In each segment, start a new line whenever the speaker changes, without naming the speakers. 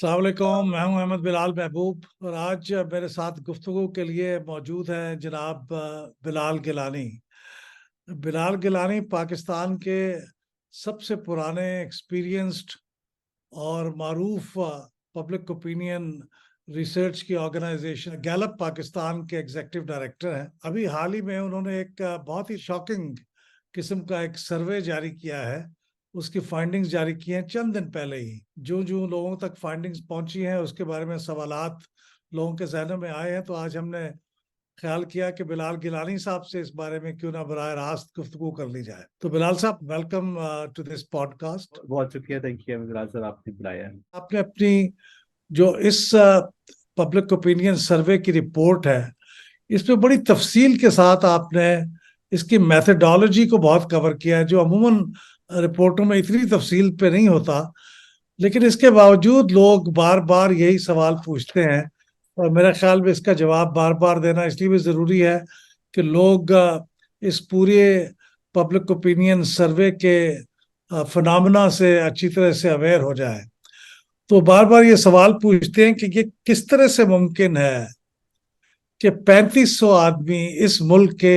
अस्सलाम वालेकुम। मैं हूं अहमद बिलाल महबूब और आज मेरे साथ गुफ्तगू के लिए मौजूद हैं जनाब बिलाल गिलानी। बिलाल गिलानी पाकिस्तान के सबसे पुराने एक्सपीरियंस्ड और मारूफ पब्लिक ओपिनियन रिसर्च की ऑर्गेनाइजेशन गैलप पाकिस्तान के एग्जीक्यूटिव डायरेक्टर हैं। अभी हाल ही में उन्होंने एक बहुत ही शॉकिंग किस्म का एक सर्वे जारी किया है। उसकी फाइंडिंग्स जारी की हैं चंद दिन पहले ही। जो जो लोगों तक फाइंडिंग्स पहुंची हैं उसके बारे में सवालात लोगों के जहनों में आए हैं, तो आज हमने ख्याल किया कि बिलाल गिलानी साहब से इस बारे में क्यों ना बराह रास्त गुफ्तगू कर ली जाए। तो बिलाल साहब, वेलकम टू दिस पॉडकास्ट।
बहुत शुक्रिया। थैंक यू मिराज सर, आपने बुलाया है।
आपने अपनी जो इस पब्लिक ओपिनियन सर्वे की रिपोर्ट है, इसमें बड़ी तफसील के साथ आपने इसकी मैथडोलॉजी को बहुत कवर किया है, जो अमूमन रिपोर्टों में इतनी तफसील पे नहीं होता। लेकिन इसके बावजूद लोग बार बार यही सवाल पूछते हैं, और मेरे ख्याल में इसका जवाब बार बार देना इसलिए भी ज़रूरी है कि लोग इस पूरे पब्लिक ओपिनियन सर्वे के फिनोमेना से अच्छी तरह से अवेयर हो जाए। तो बार बार ये सवाल पूछते हैं कि ये किस तरह से मुमकिन है कि 3500 आदमी इस मुल्क के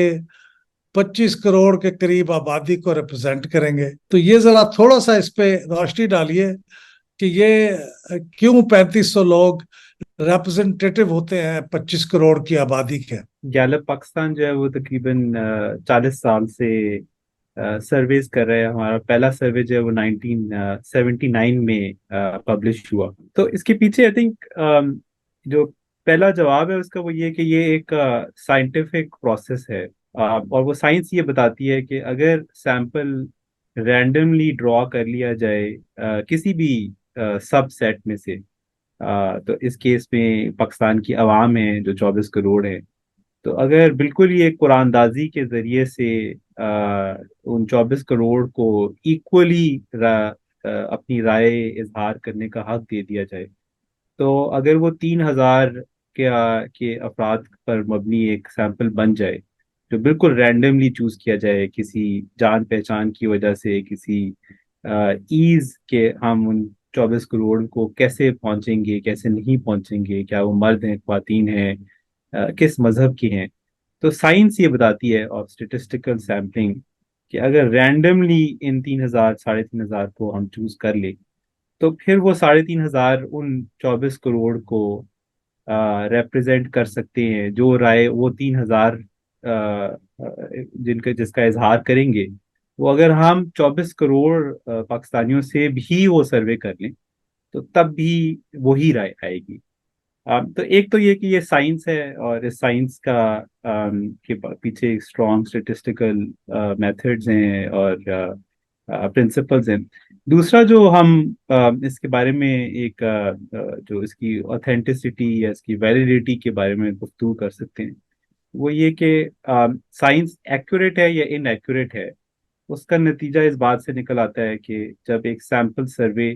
25 करोड़ के करीब आबादी को रिप्रेजेंट करेंगे। तो ये जरा थोड़ा सा इस पे रोशनी डालिए कि ये क्यों 3500 लोग रिप्रेजेंटेटिव होते हैं 25 करोड़ की आबादी के।
गैलप पाकिस्तान जो है वो तकरीबन 40 साल से सर्वेज कर रहे हैं। हमारा पहला सर्वे जो है वो 1979 में पब्लिश हुआ। तो इसके पीछे आई थिंक जो पहला जवाब है उसका वो ये कि ये एक साइंटिफिक प्रोसेस है। और वो साइंस ये बताती है कि अगर सैंपल रैंडमली ड्रॉ कर लिया जाए किसी भी सब सेट में से, तो इस केस में पाकिस्तान की आवाम है जो 24 करोड़ है। तो अगर बिल्कुल ये कुरानदाजी के जरिए से उन 24 करोड़ को इक्वली अपनी राय इजहार करने का हक दे दिया जाए, तो अगर वो 3,000 के अफराद पर मबनी एक सैंपल बन जाए जो बिल्कुल रैंडमली चूज किया जाए किसी जान पहचान की वजह से, किसी ईज के, हम उन 24 करोड़ को कैसे पहुंचेंगे कैसे नहीं पहुंचेंगे, क्या वो मर्द हैं ख्वातीन हैं, किस मजहब की हैं। तो साइंस ये बताती है ऑफ स्टेटिस्टिकल सैम्पलिंग कि अगर रैंडमली इन 3,000 3,500 को हम चूज कर ले, तो फिर वो 3,500 उन 24 करोड़ को रिप्रेजेंट कर सकते हैं। जो राय वो 3,000 जिनका जिसका इजहार करेंगे, वो अगर हम 24 करोड़ पाकिस्तानियों से भी वो सर्वे कर लें, तो तब भी वही राय आएगी। तो एक तो ये कि ये साइंस है और इस साइंस का पीछे स्ट्रॉन्ग स्टेटिस्टिकल मेथड्स हैं और प्रिंसिपल्स हैं। दूसरा जो हम इसके बारे में एक जो इसकी ऑथेंटिसिटी या इसकी वैलिडिटी के बारे में गुफ्तगू कर सकते हैं, वो ये कि साइंस एक्यूरेट है या इनएक्यूरेट है, उसका नतीजा इस बात से निकल आता है कि जब एक सैंपल सर्वे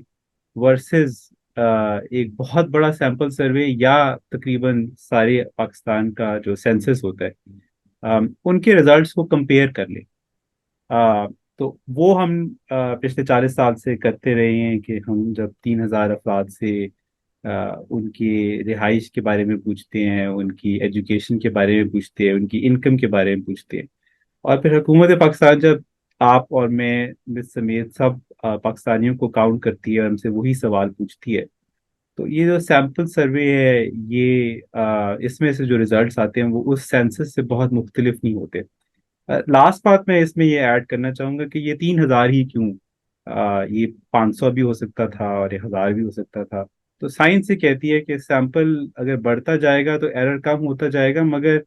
वर्सेस एक बहुत बड़ा सैंपल सर्वे या तकरीबन सारे पाकिस्तान का जो सेंसस होता है, उनके रिजल्ट्स को कंपेयर कर ले। अ, तो वो हम पिछले 40 साल से करते रहे हैं कि हम जब 3,000 अफराद से उनकी रिहाइश के बारे में पूछते हैं, उनकी एजुकेशन के बारे में पूछते हैं, उनकी इनकम के बारे में पूछते हैं, और फिर हुकूमत पाकिस्तान जब आप और मैं समेत सब पाकिस्तानियों को काउंट करती है और हमसे वही सवाल पूछती है, तो ये जो सैंपल सर्वे है, ये इसमें से जो रिजल्ट्स आते हैं वो उस सेंसस से बहुत मुख्तलिफ नहीं होते। लास्ट बात मैं इसमें ये ऐड करना चाहूंगा कि ये 3,000 ही क्यों, ये 500 भी हो सकता था और ये 1,000 भी हो सकता था। तो साइंस ये कहती है कि सैंपल अगर बढ़ता जाएगा तो एरर कम होता जाएगा, मगर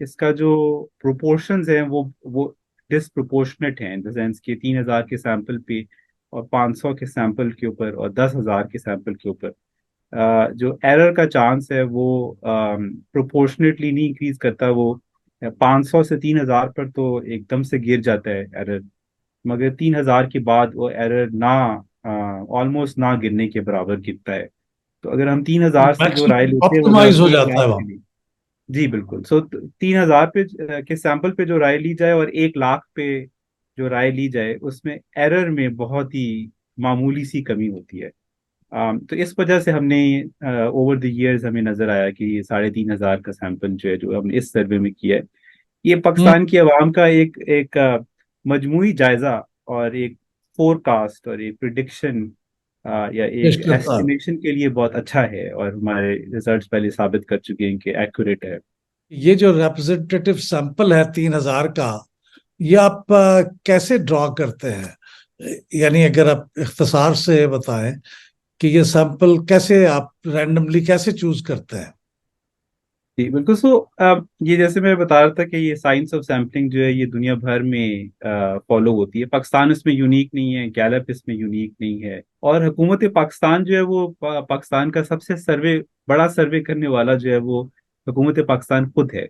इसका जो प्रोपोर्शंस हैं वो डिसप्रोपोर्शनेट हैं, इन द सेंस कि 3,000 के सैंपल पे और 500 के सैंपल के ऊपर और 10,000 के सैंपल के ऊपर जो एरर का चांस है वो प्रोपोर्शनेटली नहीं इंक्रीज करता। वो 500 से 3,000 पर तो एकदम से गिर जाता है एरर, मगर 3,000 के बाद वो एरर ना ऑलमोस्ट ना गिरने के बराबर गिरता है। तो अगर हम 3,000 से जो राय
मैक्सिमम
लेते हैं वो अगर
ऑप्टिमाइज
हम
हो
एक
जाता
लाख
है
के
वहाँ।
लिए, जी बिल्कुल। सो 3,000 पे के सैंपल पे जो राय ली जाए और 1 लाख पे जो राय ली जाए, उसमें एरर में बहुत ही मामूली सी कमी होती है। तो इस वजह से हमने ओवर द इयर्स हमें नजर आया कि ये 3,500 का सैंपल जो है, जो हमने इस सर्वे में किया है, ये
हम्म।
पाकिस्तान की आवाम का एक एक मजमूई जायजा और एक फोरकास्ट और एक प्रिडिक्शन या
पेश
एक
करता है।
एस्टिमेशन के लिए बहुत अच्छा है, और हमारे रिसर्च पहले साबित कर चुके हैं कि एक्यूरेट है।
ये जो रिप्रेजेंटेटिव सैंपल है 3,000 का, ये आप कैसे ड्रॉ करते हैं? यानी अगर आप इख्तिसार से बताएं कि ये सैंपल कैसे आप रैंडमली कैसे चूज करते हैं?
जी बिल्कुल। ये जैसे मैं बता रहा था कि ये साइंस ऑफ सैम्पलिंग जो है ये दुनिया भर में फॉलो होती है। पाकिस्तान इसमें यूनिक नहीं है, गैलप इसमें यूनिक नहीं है, और हुकूमत पाकिस्तान जो है वो पाकिस्तान का सबसे बड़ा सर्वे करने वाला जो है वो हुकूमत पाकिस्तान खुद है।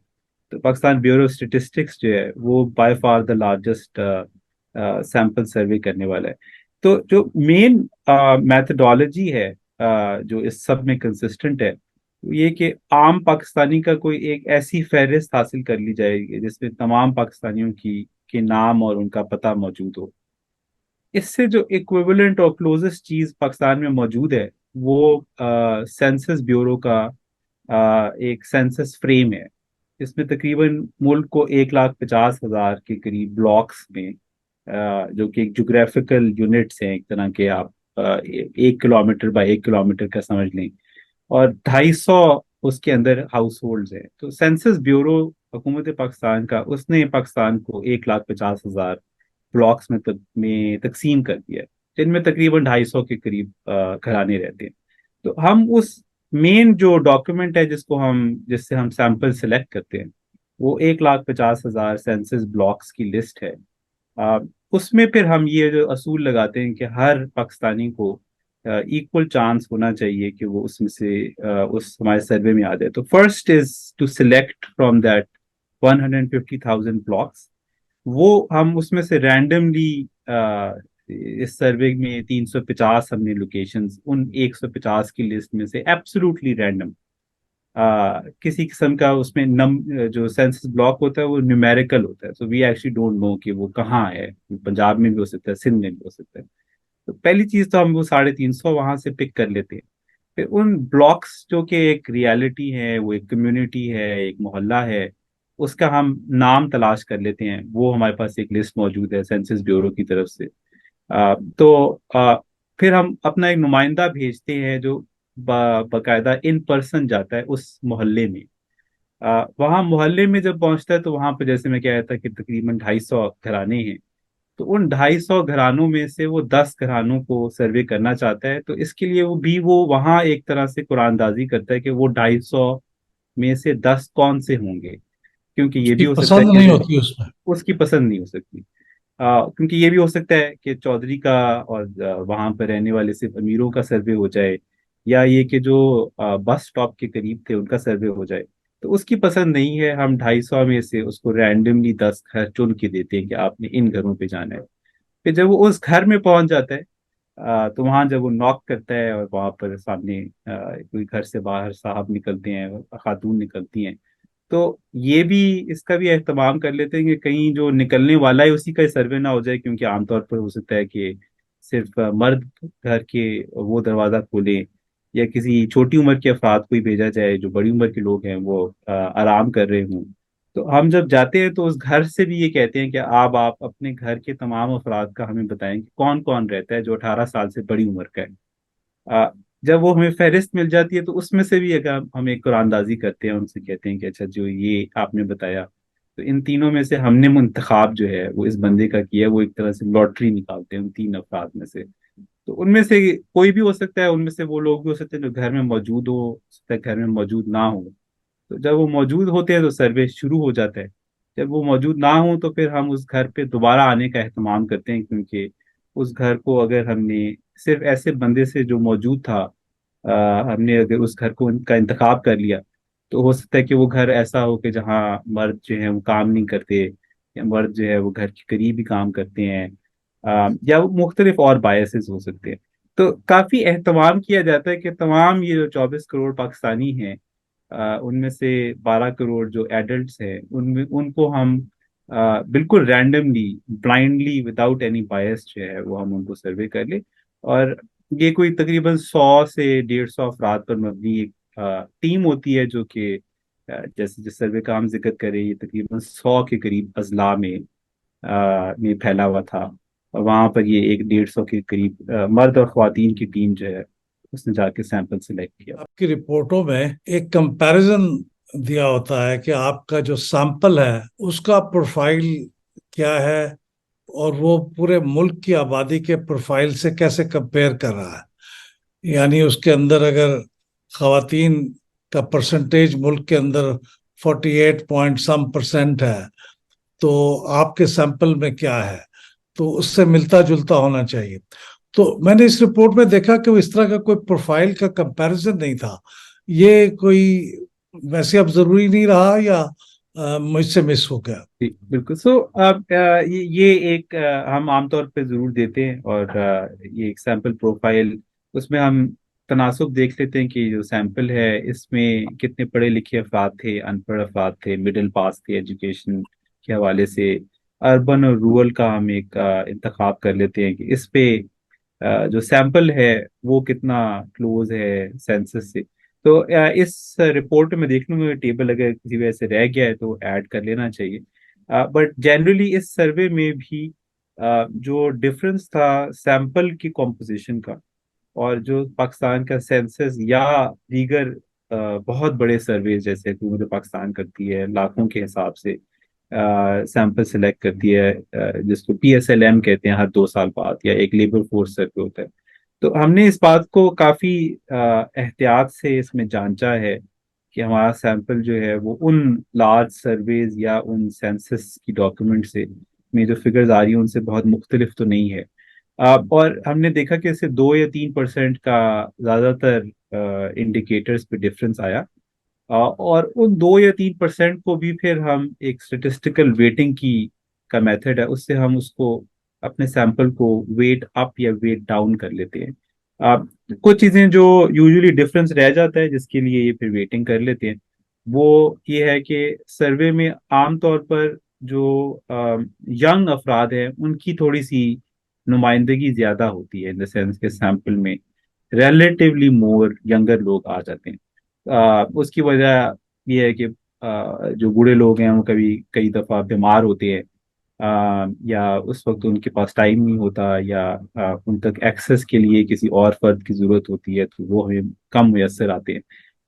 तो पाकिस्तान ब्यूरो स्टेटिस्टिक्स जो है वो by far the largest sample survey करने वाला है। तो जो मेन मैथडोलॉजी है जो इस सब में कंसिस्टेंट है, ये कि आम पाकिस्तानी का कोई एक ऐसी फहरिस्त हासिल कर ली जाएगी जिसमें तमाम पाकिस्तानियों की के नाम और उनका पता मौजूद हो। इससे जो इक्विवेलेंट और क्लोजेस्ट चीज पाकिस्तान में मौजूद है वो सेंसस ब्यूरो का एक सेंसस फ्रेम है। इसमें तकरीबन मुल्क को 1,50,000 के करीब ब्लॉक्स में, जो कि एक जोग्राफिकल यूनिट्स हैं एक तरह के, आप 1 किलोमीटर बाय 1 किलोमीटर का समझ लें, और 250 उसके अंदर हाउस होल्ड हैं। तो सेंसस ब्यूरो हुकूमत पाकिस्तान का, उसने पाकिस्तान को 1,50,000 ब्लॉक्स में तकसीम कर दिया है, जिनमें तकरीबन 250 के करीब घराने रहते हैं। तो हम उस मेन जो डॉक्यूमेंट है जिससे हम सैंपल सेलेक्ट करते हैं, वो 1,50,000 सेंसस ब्लॉक्स की लिस्ट है। आ, उसमें फिर हम ये जो असूल लगाते हैं कि हर पाकिस्तानी को इक्वल चांस होना चाहिए कि वो उसमें से उस हमारे सर्वे में आ जाए। तो first is to select from that 150,000 blocks. वो हम उसमें से रैंडमली, इस सर्वे में 350 हमने लोकेशंस, उन 150 की लिस्ट में से एब्सोल्युटली रैंडम, किसी किस्म का उसमें जो सेंसस ब्लॉक होता है वो न्यूमेरिकल होता है, so we actually don't know कि वो कहाँ है। पंजाब में भी हो सकता है, सिंध में भी हो सकता है। तो पहली चीज तो हम वो 350 वहां से पिक कर लेते हैं। फिर उन ब्लॉक्स जो कि एक रियलिटी है, वो एक कम्युनिटी है, एक मोहल्ला है, उसका हम नाम तलाश कर लेते हैं। वो हमारे पास एक लिस्ट मौजूद है सेंसस ब्यूरो की तरफ से। फिर हम अपना एक नुमाइंदा भेजते हैं जो बाकायदा इन पर्सन जाता है उस मोहल्ले में। वहाँ मोहल्ले में जब पहुंचता है तो वहां पर, जैसे मैं कह रहा था कि तकरीबन 250 घराने हैं, तो उन 250 घरानों में से वो 10 घरानों को सर्वे करना चाहता है। तो इसके लिए वो वहां एक तरह से कुरानदाजी करता है कि वो 250 में से 10 कौन से होंगे, क्योंकि ये
उसकी
भी हो सकता है
पसंद
कि
नहीं
अगर
होती उसमें।
उसकी पसंद नहीं हो सकती, क्योंकि ये भी हो सकता है कि चौधरी का और वहां पर रहने वाले सिर्फ अमीरों का सर्वे हो जाए, या ये कि जो बस स्टॉप के करीब थे उनका सर्वे हो जाए। तो उसकी पसंद नहीं है, हम 250 में से उसको रैंडमली 10 घर चुन के देते हैं कि आपने इन घरों पे जाना है। फिर जब वो उस घर में पहुंच जाता है, तो वहां जब वो नॉक करता है और वहां पर सामने कोई घर से बाहर साहब निकलते हैं, खातून निकलती हैं, तो ये भी इसका भी एहतमाम कर लेते हैं कि कहीं जो निकलने वाला है उसी का सर्वे ना हो जाए, क्योंकि आमतौर पर हो सकता है कि सिर्फ मर्द घर के वो दरवाजा खोलें, या किसी छोटी उम्र के अफराद को ही भेजा जाए, जो बड़ी उम्र के लोग हैं वो आराम कर रहे हों। तो हम जब जाते हैं तो उस घर से भी ये कहते हैं कि आप अपने घर के तमाम अफराद का हमें बताएं कि कौन कौन रहता है जो 18 साल से बड़ी उम्र का है। आ, जब वो हमें फहरिस्त मिल जाती है तो उसमें से भी अगर हम एक कुरानदाजी करते हैं, उनसे कहते हैं कि अच्छा जो ये आपने बताया, तो इन तीनों में से हमने मुंतखाब जो है वो इस बंदे का किया है। वो एक तरह से लॉटरी निकालते हैं उन 3 अफराद में से। तो उनमें से कोई भी हो सकता है, उनमें से वो लोग भी हो सकते हैं जो घर में मौजूद हो सकता है, घर में मौजूद ना हो। तो जब वो मौजूद होते हैं तो सर्वे शुरू हो जाता है। जब वो मौजूद ना हो तो फिर हम उस घर पे दोबारा आने का एहतमाम करते हैं, क्योंकि उस घर को अगर हमने सिर्फ ऐसे बंदे से जो मौजूद था, हमने अगर उस घर को का इंतखाब कर लिया, तो हो सकता है कि वो घर ऐसा हो कि जहाँ मर्द जो है वो काम नहीं करते, या मर्द जो है वो घर के करीब ही काम करते हैं, या वो मुख्तलिफ और बायसेस हो सकते हैं। तो काफी एहतमाम किया जाता है कि तमाम ये जो 24 करोड़ पाकिस्तानी हैं, उनमें से 12 करोड़ जो एडल्ट्स हैं, उनमें उनको हम बिल्कुल रैंडमली, ब्लाइंडली, विदाउट एनी बायस जो है वो हम उनको सर्वे कर ले। और ये कोई तकरीबन 100 से 150 अफराद पर मबनी एक टीम होती है, जो कि जैसे जिस सर्वे का हम जिक्र करें, ये तकरीबन 100 के करीब अजला में फैला हुआ था। और वहाँ पर ये 150 के करीब मर्द और ख्वातीन की टीम जो है, उसने जाके सैंपल सेलेक्ट किया।
आपकी रिपोर्टों में एक कंपैरिजन दिया होता है कि आपका जो सैंपल है उसका प्रोफाइल क्या है और वो पूरे मुल्क की आबादी के प्रोफाइल से कैसे कंपेयर कर रहा है। यानी उसके अंदर अगर खवातीन का परसेंटेज मुल्क के अंदर 48 पॉइंट सम परसेंट है, तो आपके सैंपल में क्या है, तो उससे मिलता जुलता होना चाहिए। तो मैंने इस रिपोर्ट में देखा कि वो इस तरह का कोई प्रोफाइल का कंपैरिजन नहीं था। ये कोई वैसे अब जरूरी नहीं रहा, या मुझसे मिस हो गया?
जी, बिल्कुल। सो अब ये एक हम आमतौर पे जरूर देते हैं, और ये एक सैंपल प्रोफाइल, उसमें हम तनासुब देख लेते हैं कि जो सैंपल है इसमें कितने पढ़े लिखे अफराद थे, अनपढ़ अफराद थे, मिडिल पास थे एजुकेशन के हवाले से, अर्बन और रूरल का हम एक इंतखाब कर लेते हैं कि इस पे जो सैंपल है वो कितना क्लोज है सेंसस से। तो इस रिपोर्ट में देख लूंगा, टेबल अगर किसी वजह से रह गया है तो ऐड कर लेना चाहिए। बट जनरली इस सर्वे में भी जो डिफरेंस था सैंपल की कॉम्पोजिशन का, और जो पाकिस्तान का सेंसस या दीगर बहुत बड़े सर्वे जैसे हुकूमत पाकिस्तान करती है, लाखों के हिसाब से सैंपल सेलेक्ट करती है, जिसको PSLM कहते हैं, हर 2 साल बाद, या एक लेबर फोर्स सर्वे होता है। तो हमने इस बात को काफी एहतियात से इसमें जांचा है कि हमारा सैंपल जो है वो उन लार्ज सर्वेज या उन सेंसस की डॉक्यूमेंट से में जो फिगर्स आ रही हैं उनसे बहुत मुख्तलिफ तो नहीं है। और हमने देखा कि इससे 2 या 3% का ज्यादातर इंडिकेटर्स पे डिफरेंस आया। और उन 2 या 3% को भी फिर हम एक स्टेटिस्टिकल वेटिंग की का मेथड है, उससे हम उसको अपने सैंपल को वेट अप या वेट डाउन कर लेते हैं। आ, कुछ चीजें जो यूजुअली डिफरेंस रह जाता है जिसके लिए ये फिर वेटिंग कर लेते हैं, वो ये है कि सर्वे में आमतौर पर जो यंग अफराद हैं उनकी थोड़ी सी नुमाइंदगी ज्यादा होती है, इन द सेंस के सैंपल में रिलेटिवली मोर यंगर लोग आ जाते हैं। उसकी वजह ये है कि जो बूढ़े लोग हैं वो कभी कई दफ़ा बीमार होते हैं, या उस वक्त उनके पास टाइम नहीं होता, या उन तक एक्सेस के लिए किसी और फर्द की ज़रूरत होती है, तो वो हमें कम मुयसर आते हैं।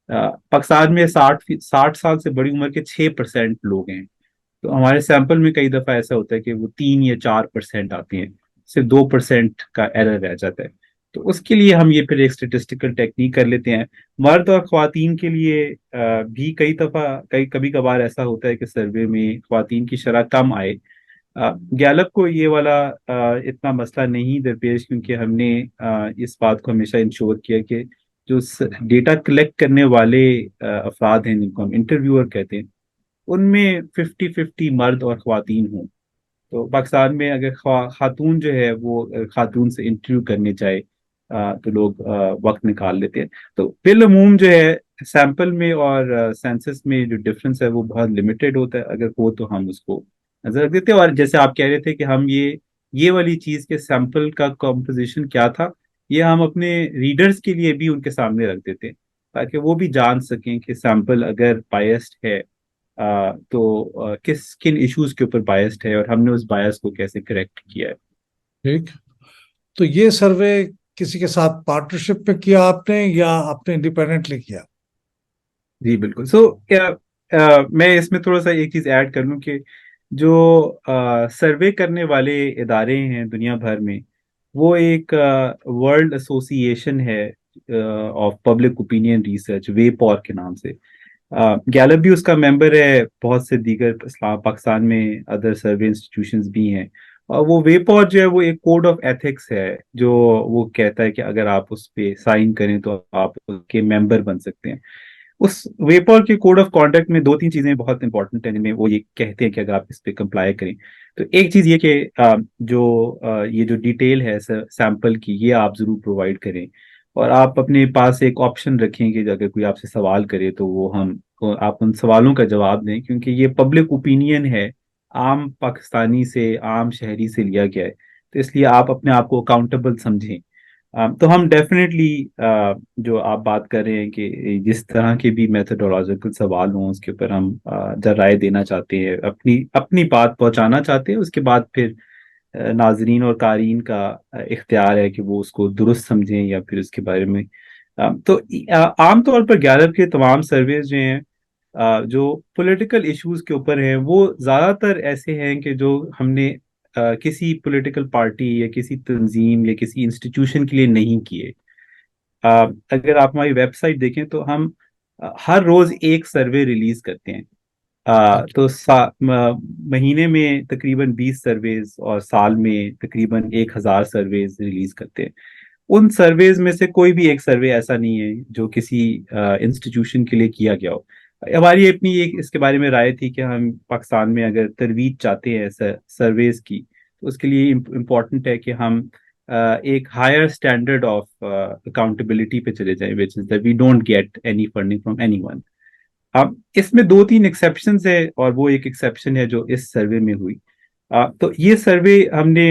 पाकिस्तान में 60 साल से बड़ी उम्र के 6% लोग हैं। तो हमारे सैंपल में कई दफ़ा ऐसा होता है कि वो 3 या 4% आते हैं, सिर्फ 2% का एरर रह जाता है। तो उसके लिए हम ये फिर एक स्टेटिस्टिकल टेक्निक कर लेते हैं। मर्द और ख्वातीन के लिए भी कई दफ़ा कभी कभार ऐसा होता है कि सर्वे में ख्वातीन की शरह कम आए। गैलप को ये वाला इतना मसला नहीं दरपेश, क्योंकि हमने इस बात को हमेशा इंश्योर किया कि जो डेटा कलेक्ट करने वाले अफराद हैं जिनको हम इंटरव्यूअर कहते हैं, उनमें 50-50 मर्द और ख्वातीन हों। तो पाकिस्तान में अगर खातून जो है वो खातून से इंटरव्यू करने चाहे, तो लोग वक्त निकाल लेते हैं। तो बिलअमूम जो है सैंपल में और सेंसस में जो डिफरेंस है वो बहुत लिमिटेड होता है, अगर हो तो हम उसको नजर रख देते हैं। और जैसे आप कह रहे थे कि हम ये वाली चीज के सैंपल का कॉम्पोजिशन क्या था, ये हम अपने रीडर्स के लिए भी उनके सामने रख देते हैं, ताकि वो भी जान सकें कि सैंपल अगर बायस्ड है तो किस किन इश्यूज के ऊपर बायस्ड है और हमने उस बायस को कैसे करेक्ट किया है।
ठीक। तो ये सर्वे किसी के साथ पार्टनरशिप में किया आपने, या आपने इंडिपेंडेंटली किया?
जी बिल्कुल। सो क्या मैं इसमें थोड़ा सा एक चीज ऐड कर लूं कि जो सर्वे करने वाले इदारे हैं दुनिया भर में, वो एक वर्ल्ड एसोसिएशन है ऑफ पब्लिक ओपिनियन रिसर्च, वेपॉर के नाम से। गैलप भी उसका मेंबर है, बहुत से दीगर इस्लाम पाकिस्तान में अदर सर्वे इंस्टीट्यूशंस भी हैं। और वो वेपॉर जो है वो एक कोड ऑफ एथिक्स है, जो वो कहता है कि अगर आप उस पे साइन करें तो आप उसके मेंबर बन सकते हैं। उस वेपॉर के कोड ऑफ कॉन्डक्ट में 2-3 चीजें बहुत इंपॉर्टेंट हैं, जिनमें वो ये कहते हैं कि अगर आप इस पे कंप्लाई करें, तो एक चीज ये कि ये जो डिटेल है सैंपल की, ये आप जरूर प्रोवाइड करें। और आप अपने पास एक ऑप्शन रखें कि अगर कोई आपसे सवाल करे तो आप उन सवालों का जवाब दें, क्योंकि ये पब्लिक ओपिनियन है, आम पाकिस्तानी से, आम शहरी से लिया गया है। तो इसलिए आप अपने आप को अकाउंटेबल समझें। तो हम डेफिनेटली जो आप बात कर रहे हैं कि जिस तरह के भी मेथोडोलॉजिकल सवाल हों उसके ऊपर हम जरा राय देना चाहते हैं, अपनी अपनी बात पहुंचाना चाहते हैं, उसके बाद फिर नाजरीन और कारयीन का इख्तियार है कि वो उसको दुरुस्त समझें या फिर उसके बारे में तो आमतौर पर गैलप के तमाम सर्वेज जो हैं जो पॉलिटिकल इश्यूज के ऊपर हैं वो ज़्यादातर ऐसे हैं कि जो हमने किसी पॉलिटिकल पार्टी या किसी तंजीम या किसी इंस्टीट्यूशन के लिए नहीं किए। अगर आप हमारी वेबसाइट देखें तो हम हर रोज एक सर्वे रिलीज करते हैं। तो महीने में तकरीबन 20 सर्वेज और साल में तकरीबन 1,000 सर्वेज रिलीज करते हैं। उन सर्वेज में से कोई भी एक सर्वे ऐसा नहीं है जो किसी इंस्टीट्यूशन के लिए किया गया हो। हमारी अपनी एक इसके बारे में राय थी कि हम पाकिस्तान में अगर तरवीज चाहते हैं सर्वेज की, तो उसके लिए इम्पोर्टेंट है कि हम एक हायर स्टैंडर्ड ऑफ अकाउंटेबिलिटी पे चले जाएं, which is that we don't get any funding from anyone. अब इसमें दो तीन एक्सेप्शंस है और वो एक एक्सेप्शन है जो इस सर्वे में हुई। तो ये सर्वे हमने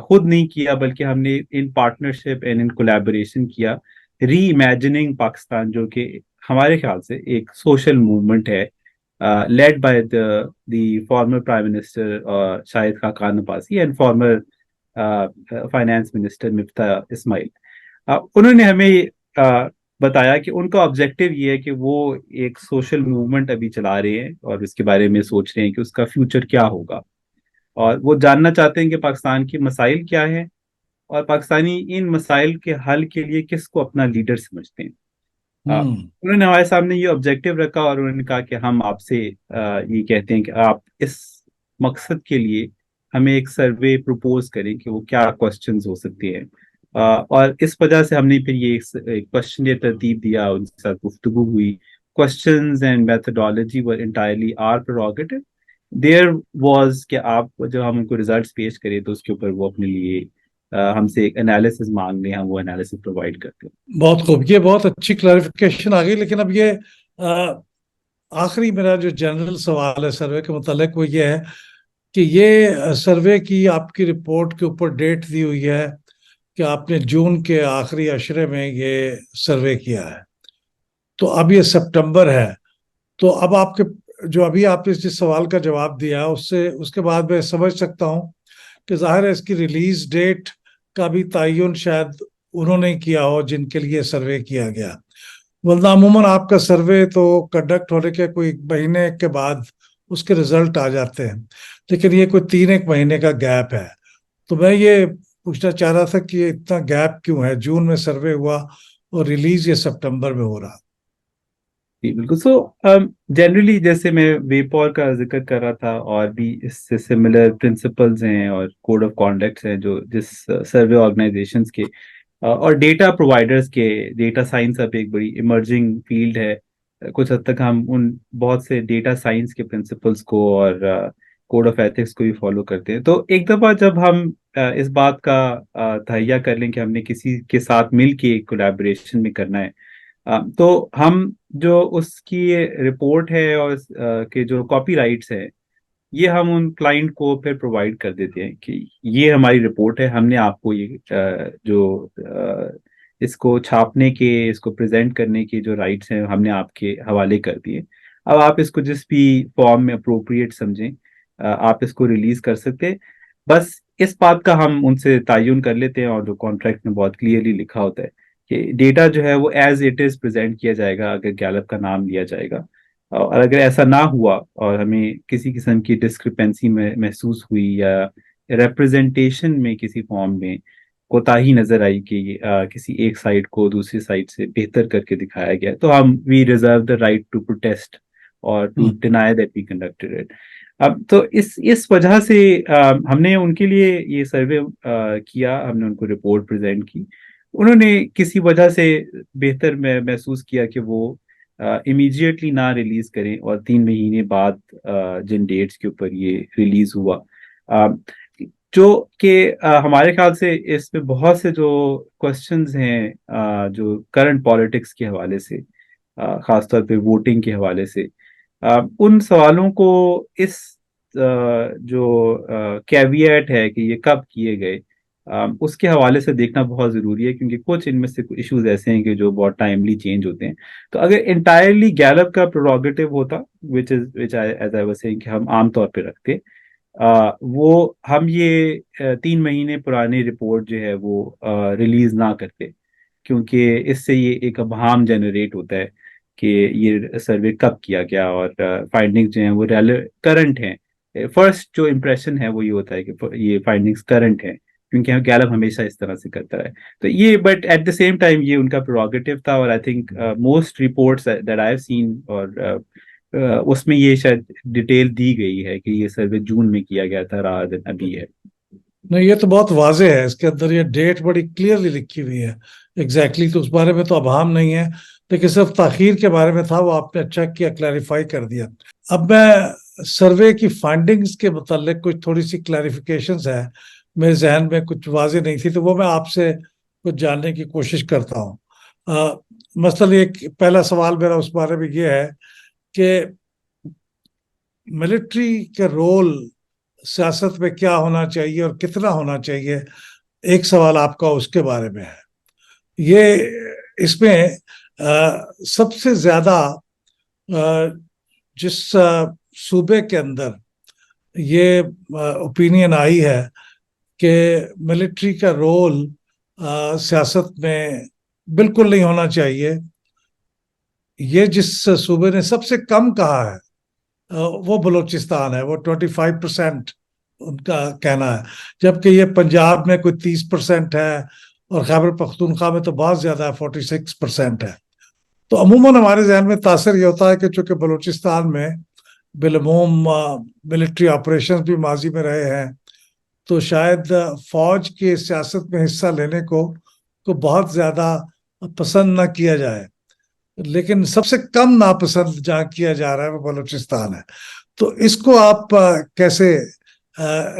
खुद नहीं किया बल्कि हमने in partnership and in collaboration किया। री इमेजिनिंग पाकिस्तान, जो कि हमारे ख्याल से एक सोशल मूवमेंट है led by the former prime minister Shahid Khaqan Abbasi and former finance minister Miftah Ismail. उन्होंने हमें बताया कि उनका ऑब्जेक्टिव ये है कि वो एक सोशल मूवमेंट अभी चला रहे हैं और इसके बारे में सोच रहे हैं कि उसका फ्यूचर क्या होगा, और वो जानना चाहते हैं कि पाकिस्तान की मसाइल क्या है और पाकिस्तानी इन मसाइल के हल के लिए किसको अपना लीडर समझते हैं।
हम्म।
उन्होंने हमारे सामने ये ऑब्जेक्टिव रखा और उन्होंने कहा कि हम आपसे ये कहते हैं कि आप इस मकसद के लिए हमें एक सर्वे प्रपोज करें कि वो क्या क्वेश्चंस हो सकते हैं। और इस वजह से हमने फिर ये एक क्वेश्चन ये तरतीब दिया, उनके साथ गुफ्तगू हुई। Questions and methodology were entirely our prerogative. There was कि आप जब हम उनको रिजल्ट्स पेश करें तो उसके ऊपर वो अपने लिए हमसे एक एनालिसिस मांग लें, हम वो एनालिसिस प्रोवाइड करते हैं।
बहुत खूब, ये बहुत अच्छी क्लैरिफिकेशन आ गई। लेकिन अब ये आखिरी मेरा जो जनरल सवाल है सर्वे के मुतालिक वो ये है कि ये सर्वे की आपकी रिपोर्ट के ऊपर डेट दी हुई है कि आपने जून के आखिरी अशरे में ये सर्वे किया है, तो अब ये सितंबर है। तो अब आपके जो अभी आपने जिस सवाल का जवाब दिया उससे उसके बाद मैं समझ सकता हूँ कि जाहिर है इसकी रिलीज डेट का भी तयन शायद उन्होंने ही किया हो जिनके लिए सर्वे किया गया, वरना अमूमन आपका सर्वे तो कंडक्ट होने के कोई महीने के बाद उसके रिजल्ट आ जाते हैं, लेकिन ये कोई 3 एक महीने का गैप है। तो मैं ये पूछना चाह रहा था कि ये इतना गैप क्यों है, जून में सर्वे हुआ और रिलीज ये सितंबर में हो रहा।
जी बिल्कुल। सो जनरली जैसे मैं वेपॉर का जिक्र कर रहा था और भी इससे सिमिलर प्रिंसिपल्स हैं और कोड ऑफ कॉन्डक्ट्स हैं जो जिस सर्वे ऑर्गेनाइजेशंस के और डेटा प्रोवाइडर्स के। डेटा साइंस अब एक बड़ी इमर्जिंग फील्ड है। कुछ हद तक हम उन बहुत से डेटा साइंस के प्रिंसिपल्स को और कोड ऑफ एथिक्स को भी फॉलो करते हैं। तो एक दफ़ा जब हम इस बात का तहैया कर लें कि हमने किसी के साथ मिल के कोलैबोरेशन में करना है, तो हम जो उसकी रिपोर्ट है और के जो कॉपीराइट्स है ये हम उन क्लाइंट को फिर प्रोवाइड कर देते हैं कि ये हमारी रिपोर्ट है, हमने आपको ये इसको छापने के, इसको प्रेजेंट करने के जो राइट्स हैं हमने आपके हवाले कर दिए। अब आप इसको जिस भी फॉर्म में अप्रोप्रिएट समझें आप इसको रिलीज कर सकते हैं। बस इस बात का हम उनसे तायुन कर लेते हैं और जो कॉन्ट्रैक्ट में बहुत क्लियरली लिखा होता है कि डेटा जो है वो एज इट इज प्रेजेंट किया जाएगा अगर गैलप का नाम लिया जाएगा। और अगर ऐसा ना हुआ और हमें किसी किस्म की डिस्क्रिपेंसी में महसूस हुई या रिप्रेजेंटेशन में किसी फॉर्म में कोताही नजर आई कि किसी एक साइड को दूसरी साइड से बेहतर करके दिखाया गया, तो हम we reserve the right to protest और to
hmm.
Deny that we conducted it. अब तो इस वजह से हमने उनके लिए ये सर्वे किया, हमने उनको रिपोर्ट प्रेजेंट की। उन्होंने किसी वजह से बेहतर महसूस किया कि वो इमीडिएटली ना रिलीज करें और 3 महीने बाद जिन डेट्स के ऊपर ये रिलीज हुआ, अ, जो कि हमारे ख्याल से इसमें बहुत से जो क्वेश्चंस हैं जो करंट पॉलिटिक्स के हवाले से, खासतौर पे वोटिंग के हवाले से, उन सवालों को इस जो कैविएट है कि ये कब किए गए, उसके हवाले से देखना बहुत ज़रूरी है, क्योंकि कुछ इनमें से इश्यूज ऐसे हैं कि जो बहुत टाइमली चेंज होते हैं। तो अगर इंटायरली गैलप का प्रोरोगेटिव होता, विच I as I was saying, कि हम आमतौर पे रखते, वो हम ये 3 महीने पुरानी रिपोर्ट जो है वो रिलीज ना करते, क्योंकि इससे ये एक अभाम जनरेट होता है कि ये सर्वे कब किया गया, और फाइंडिंग्स जो हैं वो करंट हैं। फर्स्ट जो इम्प्रेशन है वो ये होता है कि ये फाइंडिंग्स करंट हैं, क्योंकि हम गैलप हमेशा इस तरह से करता है। तो ये, but at the same time ये उनका प्रोरोगेटिव था, और I think most reports that I have seen, और उसमें ये शायद डिटेल दी गई है कि ये सर्वे जून में किया गया था, रादर देन अभी है।
नहीं, ये तो बहुत वाजे है, इसके अंदर ये डेट बड़ी क्लियरली लिखी हुई है एग्जैक्टली। तो उस बारे में तो अभाम नहीं है, लेकिन सिर्फ ताखीर के बारे में था, वो आपने अच्छा किया, क्लैरिफाई कर दिया। अब मैं सर्वे की फाइंडिंग्स के मुतालिक कुछ थोड़ी सी क्लैरिफिकेशंस है, मेरे जहन में कुछ वाजे नहीं थी, तो वो मैं आपसे कुछ जानने की कोशिश करता हूँ। मसलन एक पहला सवाल मेरा उस बारे में ये है कि मिलिट्री के रोल सियासत में क्या होना चाहिए और कितना होना चाहिए, एक सवाल आपका उसके बारे में है। ये इसमें सबसे ज्यादा जिस सूबे के अंदर ये ओपिनियन आई है कि मिलिट्री का रोल सियासत में बिल्कुल नहीं होना चाहिए, ये जिस सूबे ने सबसे कम कहा है वो बलूचिस्तान है, वो 25% उनका कहना है। जबकि ये पंजाब में कोई 30% है, और खैबर पख्तूनख्वा में तो बहुत ज्यादा है, 46% है। तो अमूमन हमारे जहन में तासर ये होता है कि चूंकि बलूचिस्तान में बिलमूम मिलिट्री ऑपरेशन भी माजी में रहे हैं, तो शायद फौज की सियासत में हिस्सा लेने को बहुत ज्यादा पसंद ना किया जाए। लेकिन सबसे कम नापसंद जहाँ किया जा रहा है वो बलूचिस्तान है। तो इसको आप कैसे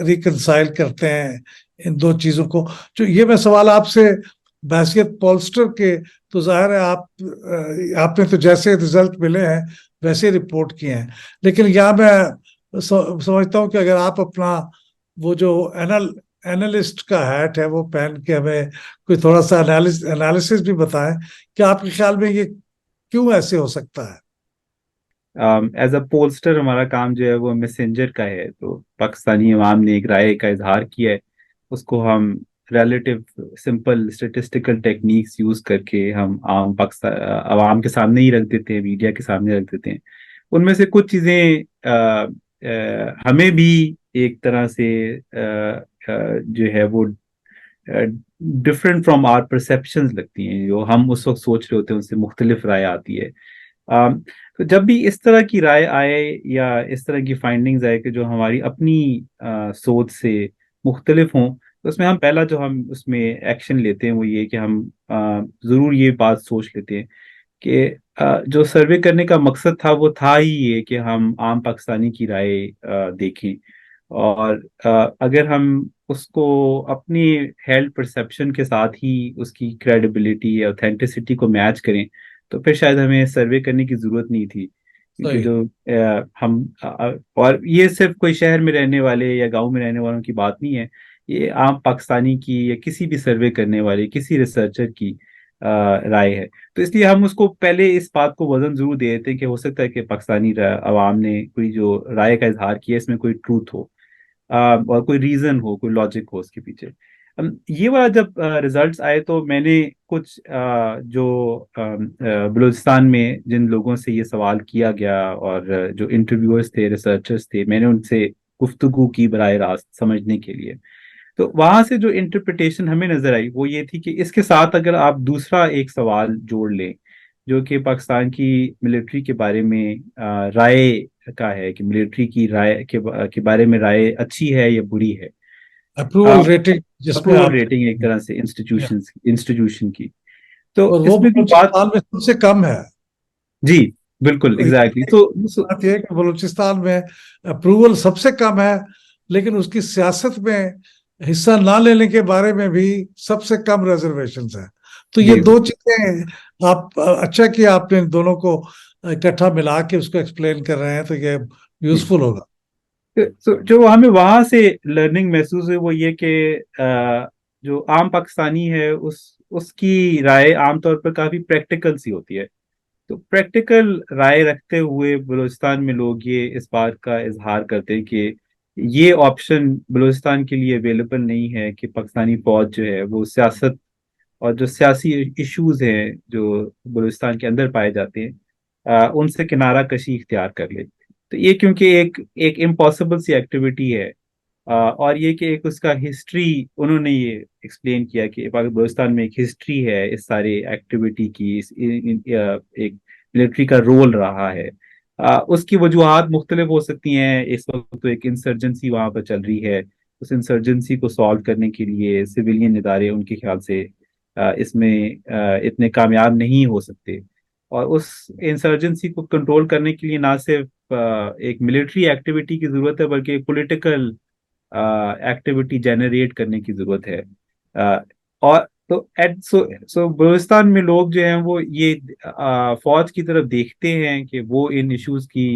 रिकंसाइल करते हैं इन दो चीजों को? जो ये मैं सवाल आपसे बहसियत पोल्स्टर के, तो जाहिर है आपने तो जैसे रिजल्ट मिले हैं वैसे रिपोर्ट किए हैं, लेकिन यहाँ मैं समझता हूँ कि अगर आप अपना वो जो एनालिस्ट का हैट है वो पहन के हमें कोई थोड़ा सा एनालिसिस भी बताएं कि आपके ख्याल में ये क्यों ऐसे हो सकता है।
एज अ पोलस्टर हमारा काम जो है वो मैसेंजर का है। तो पाकिस्तानी अवाम ने एक राय का इजहार किया है, उसको हम relative simple statistical techniques use करके हम आम पाकिस्तान अवाम के सामने ही रख देते हैं, मीडिया के सामने रख देते हैं। उनमें से कुछ चीज़ें हमें भी एक तरह से जो है वो डिफरेंट फ्रॉम आवर परसेप्शंस लगती हैं। जो हम उस वक्त सोच रहे होते हैं उससे मुख्तलिफ राय आती है। तो जब भी इस तरह की राय आए या इस तरह की फाइंडिंग्स आए कि जो हमारी अपनी सोच से मुख्तलिफ हों, तो उसमें हम पहला जो हम उसमें एक्शन लेते हैं वो ये कि हम ज़रूर ये बात सोच लेते हैं कि जो सर्वे करने का मकसद था वो था ही ये कि हम आम पाकिस्तानी की राय देखें, और अगर हम उसको अपनी हेल्ड परसेप्शन के साथ ही उसकी क्रेडिबिलिटी या ऑथेंटिसिटी को मैच करें, तो फिर शायद हमें सर्वे करने की जरूरत नहीं थी। क्योंकि
सही।
जो और ये सिर्फ कोई शहर में रहने वाले या गांव में रहने वालों की बात नहीं है, ये आम पाकिस्तानी की या किसी भी सर्वे करने वाले किसी रिसर्चर की राय है। तो इसलिए हम उसको पहले इस बात को वजन जरूर दे देते हैं कि हो सकता है कि पाकिस्तानी अवाम ने कोई जो राय का इजहार किया इसमें कोई ट्रूथ हो, और कोई रीजन हो, कोई लॉजिक हो उसके पीछे। ये वाला जब रिजल्ट्स आए तो मैंने कुछ जो बलूचिस्तान में जिन लोगों से ये सवाल किया गया और जो इंटरव्यूअर्स थे, रिसर्चर्स थे, मैंने उनसे गुफ्तगू की बराह रास्त समझने के लिए। तो वहां से जो इंटरप्रिटेशन हमें नजर आई वो ये थी कि इसके साथ अगर आप दूसरा एक सवाल जोड़ लें जो कि पाकिस्तान की मिलिट्री के बारे में राय का है, कि मिलिट्री की राय के बारे में राय अच्छी है या बुरी है,
अप्रूवल रेटिंग जिसमें
अप्रूवल
आप,
रेटिंग एक तरह से इंस्टीट्यूशन की। तो
और वो
इसमें जो बात,
बलूचिस्तान में सबसे कम है।
जी बिल्कुल एग्जैक्टली,
बात यह है कि बलूचिस्तान में अप्रूवल सबसे कम है, लेकिन उसकी सियासत में हिस्सा ना लेने के बारे में भी सबसे कम रिजर्वेशंस है। तो ये
जी
दो चीजें आप अच्छा किया आपने इन दोनों को इकट्ठा मिला के उसको एक्सप्लेन कर रहे हैं, तो ये
जी।
यूजफुल होगा।
तो जो हमें वहां से लर्निंग महसूस हुई वो ये कि जो आम पाकिस्तानी है उसकी राय आमतौर पर काफी प्रैक्टिकल सी होती है। तो प्रैक्टिकल राय रखते हुए बलूचिस्तान में लोग ये इस बात का इजहार करते हैं कि ये ऑप्शन बलूचिस्तान के लिए अवेलेबल नहीं है कि पाकिस्तानी फौज जो है वो सियासत और जो सियासी इश्यूज हैं जो बलूचिस्तान के अंदर पाए जाते हैं उनसे किनारा कशी इख्तियार कर ले। तो ये क्योंकि एक एक इम्पॉसिबल सी एक्टिविटी है। और ये कि एक उसका हिस्ट्री उन्होंने ये एक्सप्लेन किया कि बलूचिस्तान में एक हिस्ट्री है इस सारे एक्टिविटी की, एक मिलिट्री का रोल रहा है। उसकी वजूहात मुख्तलिफ हो सकती हैं। इस वक्त तो एक इंसर्जेंसी वहां पर चल रही है। उस इंसर्जेंसी को सॉल्व करने के लिए सिविलियन इदारे उनके ख्याल से इसमें इतने कामयाब नहीं हो सकते। और उस इंसर्जेंसी को कंट्रोल करने के लिए ना सिर्फ एक मिलिट्री एक्टिविटी की जरूरत है बल्कि एक पॉलिटिकल एक्टिविटी जनरेट करने की जरूरत है। अ, और तो एट सो बलूचिस्तान में लोग जो हैं वो ये फौज की तरफ देखते हैं कि वो इन इश्यूज की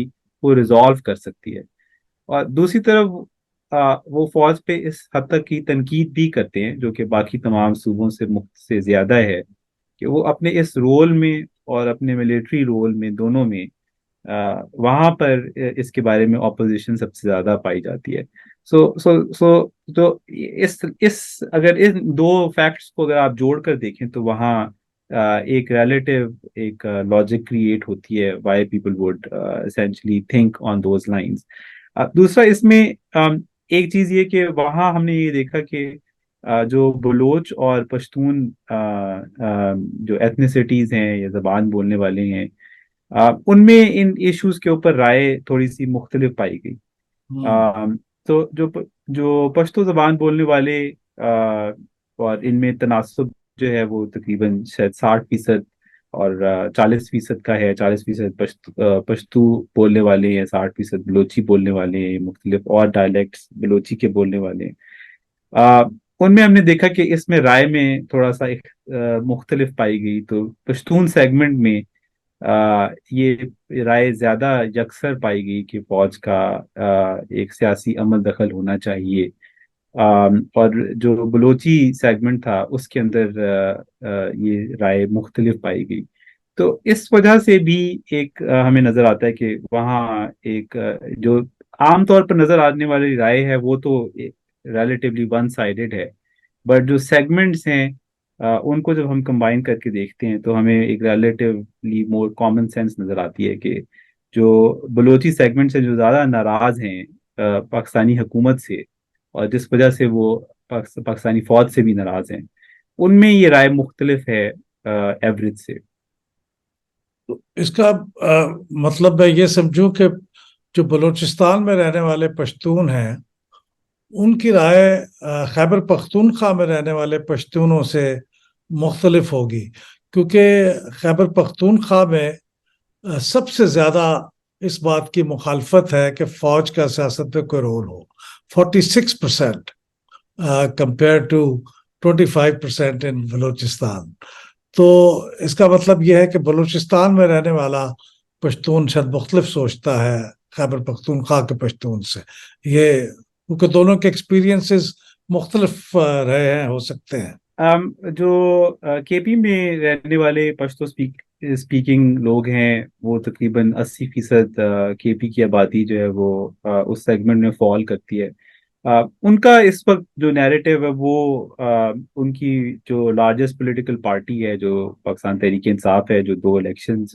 वो रिजॉल्व कर सकती है। और दूसरी तरफ वो फौज पे इस हद तक की तनकीद भी करते हैं जो कि बाकी तमाम सूबों से मुख्त से ज्यादा है कि वो अपने इस रोल में और अपने मिलिट्री रोल में दोनों में वहां पर इसके बारे में ऑपोजिशन सबसे ज्यादा पाई जाती है। सो तो इस अगर इन दो फैक्ट्स को अगर आप जोड़ कर देखें तो वहाँ एक रिलेटिव एक लॉजिक क्रिएट होती है why people would essentially think on those lines. दूसरा इसमें एक चीज ये कि वहाँ हमने ये देखा कि जो बलोच और पश्तून जो एथनिसिटीज हैं या जबान बोलने वाले हैं उनमें इन इश्यूज के ऊपर राय थोड़ी सी मुख्तलिफ पाई गई।
हम्म।
आ, तो जो पश्तो जबान बोलने वाले और इनमें तनासब जो है वो तकरीबन शायद 60% और 40% का है। 40% पश्तू बोलने वाले हैं, 60% बलोची बोलने वाले हैं, मुख्तलिफ और डायलेक्ट्स बलोची के बोलने वाले हैं। आ, उनमें हमने देखा कि इसमें राय में थोड़ा सा एक मुख्तलिफ पाई गई। तो पश्तून सेगमेंट में ये राय ज्यादा यकसर पाई गई कि फौज का एक सियासी अमल दखल होना चाहिए। और जो बलोची सेगमेंट था उसके अंदर ये राय मुख्तलिफ पाई गई। तो इस वजह से भी एक हमें नजर आता है कि वहाँ एक जो आमतौर पर नजर आने वाली राय है वो तो रिलेटिवली वन साइडेड है। बट जो सेगमेंट्स हैं उनको जब हम कंबाइन करके देखते हैं तो हमें एक रिलेटिवली मोर कॉमन सेंस नजर आती है कि जो बलोची सेगमेंट से जो ज़्यादा नाराज हैं पाकिस्तानी हुकूमत से और जिस वजह से वो पाकिस्तानी फौज से भी नाराज हैं उनमें ये राय मुख्तलिफ है एवरेज से।
तो इसका मतलब मैं ये समझूं कि जो बलूचिस्तान में रहने वाले पश्तून हैं उनकी राय खैबर पख्तूनख्वा में रहने वाले पश्तूनों से मुख्तलिफ होगी, क्योंकि खैबर पख्तूनख्वा में सबसे ज्यादा इस बात की मुखालफत है कि फौज का सियासत में कोई रोल हो। 46% कंपेयर टू 25% इन बलूचिस्तान। तो इसका मतलब यह है कि बलूचिस्तान में रहने वाला पश्तून शायद मुख्तलिफ सोचता है खैबर पख्तूनख्वा के पश्तून से। ये क्योंकि दोनों के एक्सपीरियंसेस मुख्तलिफ रहे हैं, हो सकते हैं।
जो केपी में रहने वाले पश्तो स्पीकिंग लोग हैं वो तकरीबन 80% केपी की आबादी जो है वो उस सेगमेंट में फॉल करती है। उनका इस वक्त जो नैरेटिव है वो उनकी जो लार्जेस्ट पॉलिटिकल पार्टी है जो पाकिस्तान तहरीक इंसाफ है जो 2 इलेक्शंस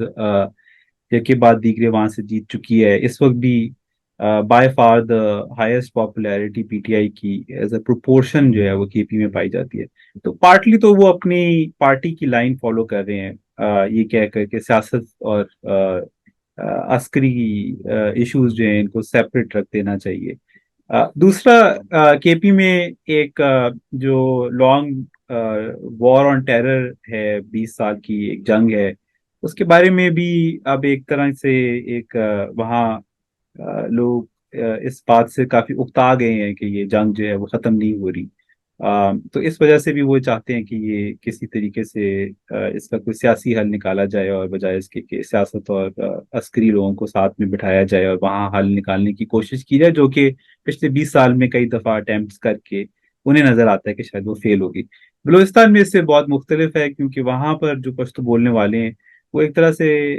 के बाद दीगरे वहां से जीत चुकी है इस वक्त भी by far the highest popularity PTI की एज अ प्रोपोर्शन जो है वो केपी में पाई जाती है। तो पार्टली तो वो अपनी पार्टी की लाइन फॉलो कर रहे हैं ये कह कर के सियासत और अस्करी इश्यूज जो हैं इनको सेपरेट रख देना चाहिए। दूसरा केपी में एक जो लॉन्ग वॉर ऑन टेरर है 20 साल की एक जंग है उसके बारे में भी अब एक तरह से एक वहाँ लोग इस बात से काफी उकता गए हैं कि ये जंग जो है वो खत्म नहीं हो रही। तो इस वजह से भी वो चाहते हैं कि ये किसी तरीके से इसका कोई सियासी हल निकाला जाए और बजाय इसके कि सियासत और अस्करी लोगों को साथ में बिठाया जाए और वहाँ हल निकालने की कोशिश की जाए जो कि पिछले 20 साल में कई दफा अटेम्प्ट करके उन्हें नजर आता है कि शायद वो फेल होगी। बलूचिस्तान में इससे बहुत मुख्तलिफ है, क्योंकि वहां पर जो पश्तो बोलने वाले हैं वो एक तरह से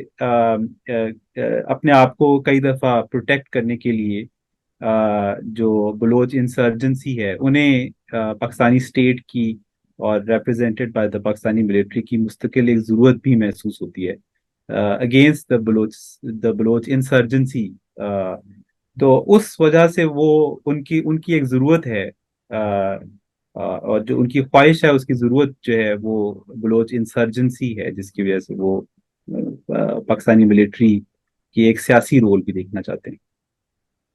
अपने आप को कई दफा प्रोटेक्ट करने के लिए जो बलोच इंसर्जेंसी है उन्हें पाकिस्तानी स्टेट की और represented by the Pakistani military की मुस्तकिल एक ज़रूरत भी महसूस होती है अगेंस्ट द बलोच इंसर्जेंसी। तो उस वजह से वो उनकी उनकी एक ज़रूरत है, और जो उनकी ख्वाहिश है उसकी ज़रूरत जो है वो बलोच इंसर्जेंसी है, जिसकी वजह से वो पाकिस्तानी मिलिट्री की एक सियासी रोल भी देखना चाहते हैं।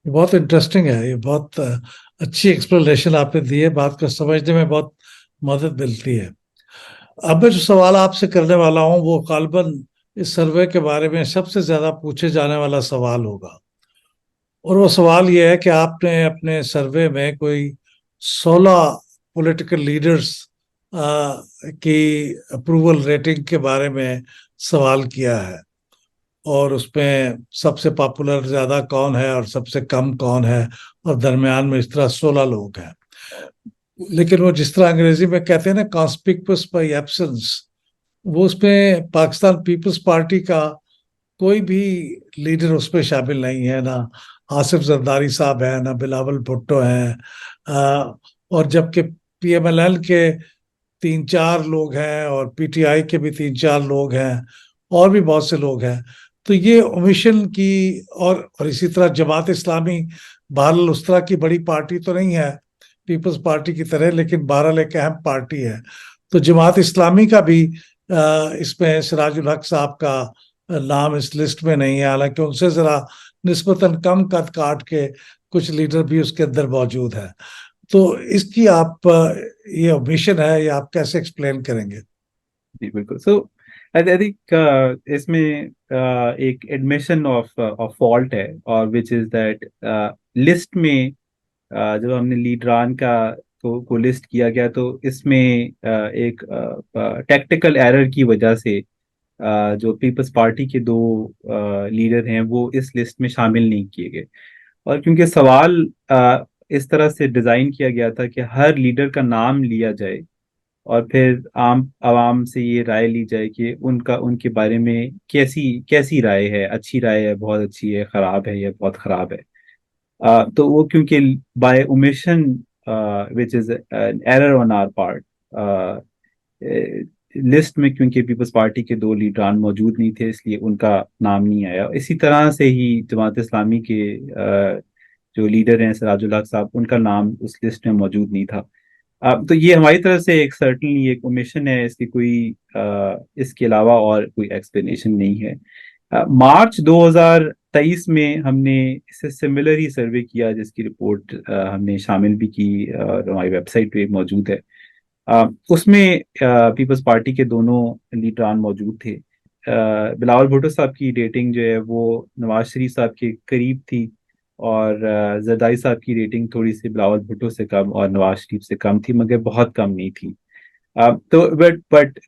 ये बहुत इंटरेस्टिंग है, ये बहुत अच्छी एक्सप्लेनेशन आपने दी है, बात को समझने में बहुत मदद मिलती है। अब मैं जो सवाल आपसे करने वाला हूँ वो गालिबन इस सर्वे के बारे में सबसे ज्यादा पूछे जाने वाला सवाल होगा। और वो सवाल ये है कि आपने अपने सर्वे में कोई 16 पॉलिटिकल लीडर्स की अप्रूवल रेटिंग के बारे में सवाल किया है, और उसमें सबसे पॉपुलर ज्यादा कौन है और सबसे कम कौन है, और दरमियान में इस तरह 16 लोग हैं। लेकिन वो जिस तरह अंग्रेजी में कहते हैं ना, कॉन्स्पिक्वस बाय एब्सेंस, वो उसमें पाकिस्तान पीपल्स पार्टी का कोई भी लीडर उसमें शामिल नहीं है। ना आसिफ जरदारी साहब है, ना बिलावल भुट्टो हैं, और जबकि पीएमएलएन के 3-4 लोग हैं और पीटीआई के भी 3-4 लोग हैं, और भी बहुत से लोग हैं। तो ये ओमिशन की, और इसी तरह जमात इस्लामी बहरहाल उस तरह की बड़ी पार्टी तो नहीं है पीपल्स पार्टी की तरह, लेकिन बहरहाल एक अहम पार्टी है। तो जमात इस्लामी का भी इसमें सिराजुल हक साहब का नाम इस लिस्ट में नहीं है, हालांकि उनसे जरा निस्बतन कम कद काट के कुछ लीडर भी उसके अंदर मौजूद है। तो इसकी आप ये ओमिशन है, ये आप कैसे एक्सप्लेन करेंगे?
जी बिल्कुल। सो आई थिंक इसमें एक एडमिशन ऑफ फॉल्ट है, और विच इज दैट लिस्ट में जब हमने लीडरान को लिस्ट किया गया, तो इसमें एक टेक्निकल एरर की वजह से जो पीपल्स पार्टी के दो लीडर हैं वो इस लिस्ट में शामिल नहीं किए गए। और क्योंकि सवाल इस तरह से डिजाइन किया गया था कि हर लीडर का नाम लिया जाए और फिर आम आवाम से ये राय ली जाए कि उनका उनके बारे में कैसी कैसी राय है, अच्छी राय है, बहुत अच्छी है, खराब है या बहुत खराब है। तो वो क्योंकि by omission which is an error on our part, list में क्योंकि पीपल्स पार्टी के दो लीडरान मौजूद नहीं थे, इसलिए उनका नाम नहीं आया। इसी तरह से ही जमात इस्लामी के जो लीडर हैं सिराजुल हक साहब, उनका नाम उस लिस्ट में मौजूद नहीं था। तो ये हमारी तरफ से एक सर्टनली एक ओमिशन है, इसकी कोई इसके अलावा और कोई एक्सप्लेनेशन नहीं है। मार्च 2023 में हमने इससे सिमिलर ही सर्वे किया, जिसकी रिपोर्ट हमने शामिल भी की और हमारी वेबसाइट पे मौजूद है। उसमें पीपल्स पार्टी के दोनों लीडरान मौजूद थे। बिलावल भुट्टो साहब की रेटिंग जो है वो नवाज शरीफ साहब के करीब थी, और जरदारी साहब की रेटिंग थोड़ी सी बिलावल भुट्टो से कम और नवाज शरीफ से कम थी, मगर बहुत कम नहीं थी। तो बट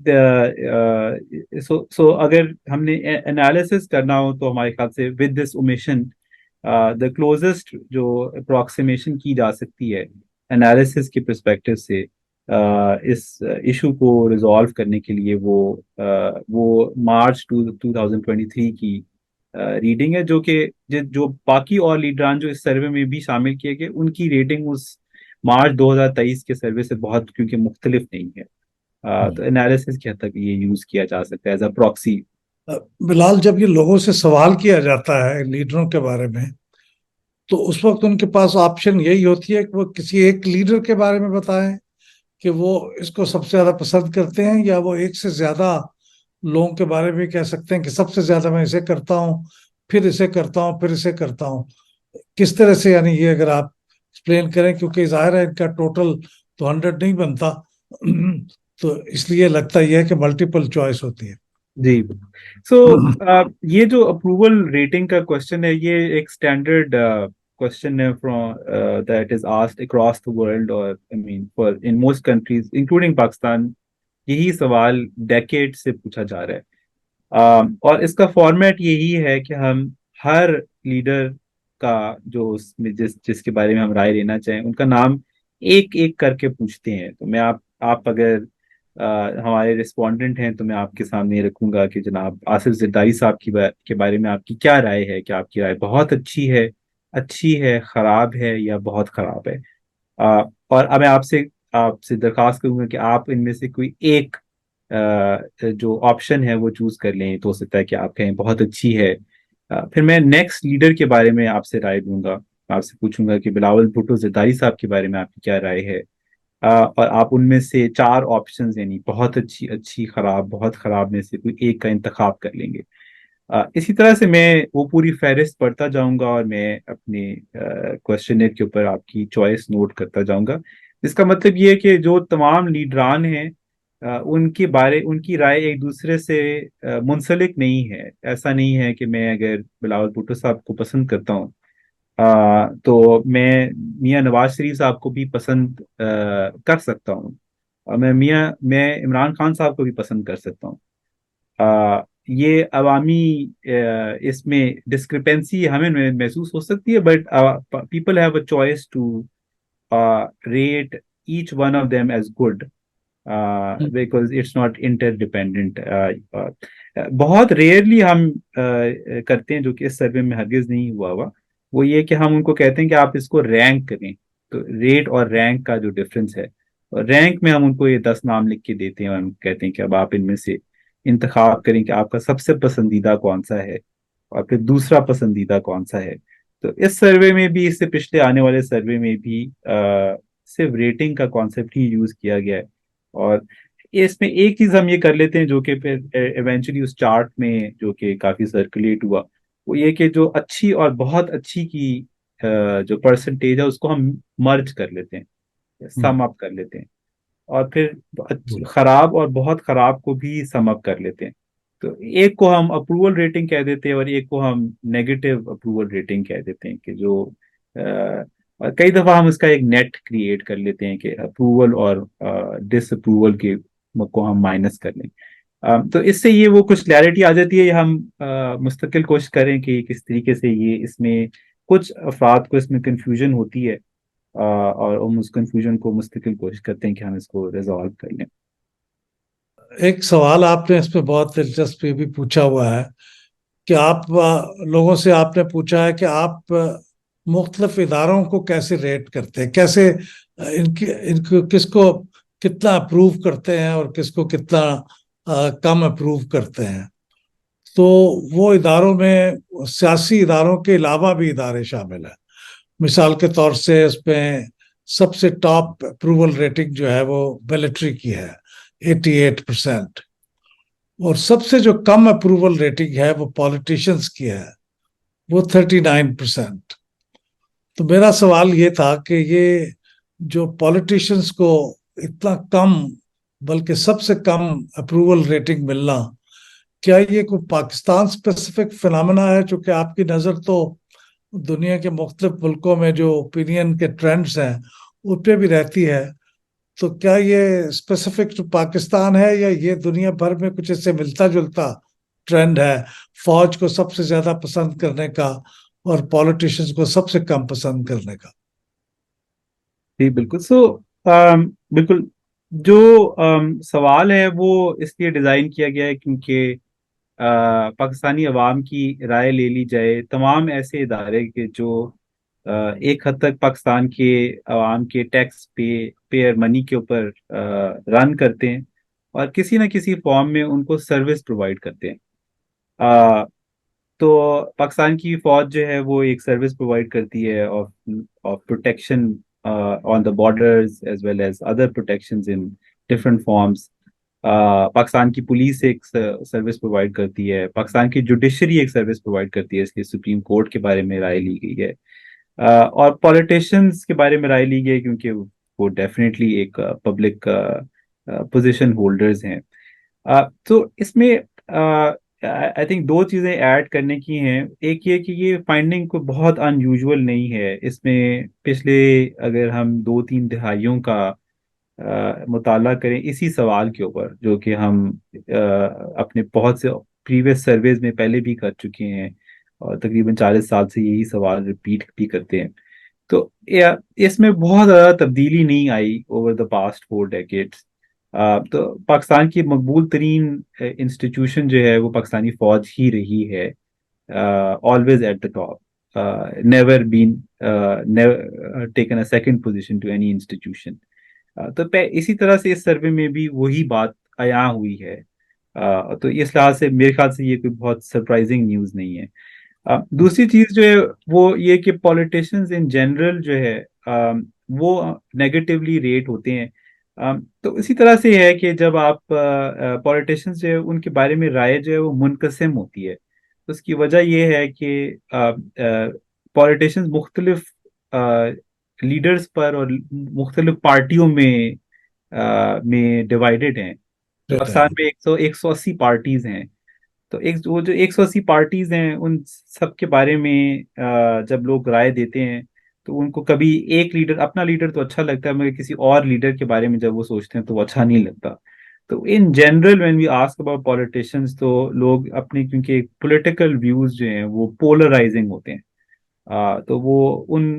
सो अगर हमने एनालिसिस करना हो तो हमारे ख्याल से with this omission the closest जो अप्रोक्सीमेशन की जा सकती है एनालिसिस के परस्पेक्टिव से इस इशू को रिजॉल्व करने के लिए, वो मार्च 2023 की रीडिंग है, जो कि जो बाकी और लीडरान जो इस सर्वे में भी शामिल किए गए उनकी रेटिंग उस मार्च 2023 के सर्वे से बहुत क्योंकि मुख्तलिफ नहीं है। तो एनालिसिस के हद तक ये यूज किया जा सकता है एज अ प्रॉक्सी।
बिलाल, जब ये लोगों से सवाल किया जाता है लीडरों के बारे में, तो उस वक्त उनके पास ऑप्शन यही होती है कि वो किसी एक लीडर के बारे में बताएं कि वो इसको सबसे ज्यादा पसंद करते हैं, या वो एक से ज्यादा लोगों के बारे में कह सकते हैं कि सबसे ज्यादा मैं इसे करता हूँ, फिर इसे करता हूँ, फिर इसे करता हूँ। किस तरह से, यानी ये अगर आप एक्सप्लेन करें, क्योंकि जाहिर है इनका टोटल तो 100 नहीं बनता। तो इसलिए लगता यह है कि मल्टीपल चॉइस होती है।
जी। सो ये जो अप्रूवल रेटिंग का क्वेश्चन है, ये एक स्टैंडर्ड क्वेश्चन है from that is asked across the world, और I mean for in most countries including Pakistan. यही सवाल डेकेड से पूछा जा रहा है। और इसका फॉर्मेट यही है कि हम हर लीडर का जो उसमें जिसके बारे में हम राय लेना चाहें, उनका नाम एक एक करके पूछते हैं। तो मैं आप अगर हमारे रिस्पोंडेंट हैं तो मैं आपके सामने ये रखूंगा कि जनाब आसिफ जरदारी साहब के बारे में आपकी क्या राय है, कि आपकी राय बहुत अच्छी है, खराब है, या बहुत खराब है। और अब मैं आपसे आपसे दरखास्त करूंगा कि आप इनमें से कोई एक जो ऑप्शन है वो चूज कर लें। तो हो सकता है कि आप कहें बहुत अच्छी है। फिर मैं नेक्स्ट लीडर के बारे में आपसे राय दूंगा। मैं आपसे पूछूंगा कि बिलावल भुट्टो जरदारी साहब के बारे में आपकी क्या राय है। और आप उनमें से चार ऑप्शंस, यानी बहुत अच्छी, अच्छी, खराब, बहुत खराब में से कोई एक का इंतखाब कर लेंगे। इसी तरह से मैं वो पूरी फहरिस्त पढ़ता जाऊंगा और मैं अपने क्वेश्चनर के ऊपर आपकी चॉइस नोट करता जाऊंगा। इसका मतलब ये है कि जो तमाम लीडरान हैं उनकी राय एक दूसरे से मुंसलिक नहीं है। ऐसा नहीं है कि मैं अगर बिलावल भुट्टो साहब को पसंद करता हूँ तो मैं मियां नवाज शरीफ साहब को भी पसंद कर सकता हूँ, और मैं इमरान खान साहब को भी पसंद कर सकता हूँ। ये अवामी इसमें डिस्क्रिपेंसी हमें महसूस हो सकती है, but people have a choice to rate each one of them as good because it's not interdependent. बहुत रेयरली हम करते हैं, जो कि इस सर्वे में हरगिज नहीं हुआ हुआ, वो ये कि हम उनको कहते हैं कि आप इसको रैंक करें। तो रेट और रैंक का जो डिफरेंस है, रैंक में हम उनको ये 10 नाम लिख के देते हैं और हम कहते हैं कि अब आप इनमें से इंतखाब करें कि आपका सबसे पसंदीदा कौन सा है और फिर दूसरा पसंदीदा कौन सा है। तो इस सर्वे में भी, इससे पिछले आने वाले सर्वे में भी सिर्फ रेटिंग का कॉन्सेप्ट ही यूज किया गया है। और इसमें एक चीज हम ये कर लेते हैं, जो कि फिर इवेंचुअली उस चार्ट में जो कि काफी सर्कुलेट हुआ, वो ये कि जो अच्छी और बहुत अच्छी की जो परसेंटेज है उसको हम मर्ज कर लेते हैं, सम अप कर लेते हैं। और फिर खराब और बहुत खराब को भी सम अप कर लेते हैं। तो एक को हम अप्रूवल रेटिंग कह देते हैं और एक को हम नेगेटिव अप्रूवल रेटिंग कह देते हैं, कि जो और कई दफा हम इसका एक नेट क्रिएट कर लेते हैं कि अप्रूवल और डिसअप्रूवल के को हम माइनस कर लें। तो इससे ये वो कुछ क्लैरिटी आ जाती है। हम मुस्तकिल कोशिश करें कि किस तरीके से ये इसमें कुछ अफराद को इसमें कंफ्यूजन होती है, और हम उस कंफ्यूजन को मुस्तकिल कोशिश करते हैं कि हम इसको रिजॉल्व कर लें।
एक सवाल आपने इसमें बहुत दिलचस्प ये भी पूछा हुआ है कि आप लोगों से आपने पूछा है कि आप मुख्तलिफ इदारों को कैसे रेट करते हैं, कैसे इनकी इनको किसको कितना अप्रूव करते हैं और किसको कितना कम अप्रूव करते हैं। तो वो इदारों में सियासी इदारों के अलावा भी इदारे शामिल हैं। मिसाल के तौर से इसमें सबसे टॉप अप्रूवल रेटिंग जो है वो मिलिट्री की है, 88%। और सबसे जो कम अप्रूवल रेटिंग है वो पॉलिटिशियंस की है, वो 39%। तो मेरा सवाल ये था कि ये जो पॉलिटिशियंस को इतना कम, बल्कि सबसे कम अप्रूवल रेटिंग मिलना, क्या ये कोई पाकिस्तान स्पेसिफिक फिनोमेना है? चूंकि आपकी नज़र तो दुनिया के मुख्तलिफ मुल्कों में जो ओपिनियन के ट्रेंड्स हैं उन पे भी रहती है। तो क्या ये स्पेसिफिक टू पाकिस्तान है या ये दुनिया भर में कुछ इससे मिलता जुलता ट्रेंड है, फौज को सबसे ज्यादा पसंद करने का और पॉलिटिशियंस को सबसे कम पसंद करने का?
जी बिल्कुल। बिल्कुल, जो सवाल है वो इसलिए डिज़ाइन किया गया है क्योंकि पाकिस्तानी अवाम की राय ले ली जाए। तमाम ऐसे इदारे के जो एक हद तक पाकिस्तान के अवाम के टैक्स पेयर मनी के ऊपर रन करते हैं और किसी न किसी फॉर्म में उनको सर्विस प्रोवाइड करते हैं। अ, तो पाकिस्तान की फौज जो है वो एक सर्विस प्रोवाइड करती है of of protection on the borders as well as other protections in different forms. Pakistan की पुलिस एक सर्विस प्रोवाइड करती है, पाकिस्तान की जुडिशरी एक सर्विस प्रोवाइड करती है, इसलिए सुप्रीम कोर्ट के बारे में राय ली गई है। और पॉलिटिशियंस के बारे में राय ली गई क्योंकि वो डेफिनेटली एक पब्लिक पोजीशन होल्डर्स हैं। तो इसमें आई थिंक दो चीजें ऐड करने की हैं। एक ये कि ये फाइंडिंग को बहुत अनयूजुअल नहीं है। इसमें पिछले, अगर हम 2-3 दिहाइयों का मुताला करें इसी सवाल के ऊपर, जो कि हम अपने बहुत से प्रीवियस सर्वेज में पहले भी कर चुके हैं और तकरीबन 40 साल से यही सवाल रिपीट भी करते हैं, तो इसमें बहुत ज्यादा तब्दीली नहीं आई ओवर द पास्ट 4 डेकेड्स। तो पाकिस्तान की मकबूल तरीन इंस्टीट्यूशन जो है वो पाकिस्तानी फौज ही रही है, always at the top, never been never taken a second position to any institution. तो इसी तरह से इस सर्वे में भी वही बात आया हुई है। तो इस लिहाज से मेरे ख्याल से ये कोई बहुत सरप्राइजिंग न्यूज़ नहीं है। दूसरी चीज जो है वो ये कि पॉलिटिशियंस इन जनरल जो है वो नेगेटिवली रेट होते हैं। तो इसी तरह से है कि जब आप पॉलिटिशियंस जो है उनके बारे में राय जो है वो मुनकसिम होती है। तो उसकी वजह यह है कि पॉलिटिशियंस मुख्तलिफ लीडर्स पर और मुख्तलिफ पार्टियों में डिवाइडेड हैं। तो
रहता है।
पाकिस्तान में 180 पार्टीज हैं। तो एक वो जो 180 पार्टीज हैं उन सब के बारे में जब लोग राय देते हैं तो उनको कभी एक लीडर, अपना लीडर तो अच्छा लगता है मगर किसी और लीडर के बारे में जब वो सोचते हैं तो वो अच्छा नहीं लगता। तो in general when we ask about politicians तो लोग अपने, क्योंकि पॉलिटिकल व्यूज जो हैं वो पोलराइजिंग होते हैं, तो वो उन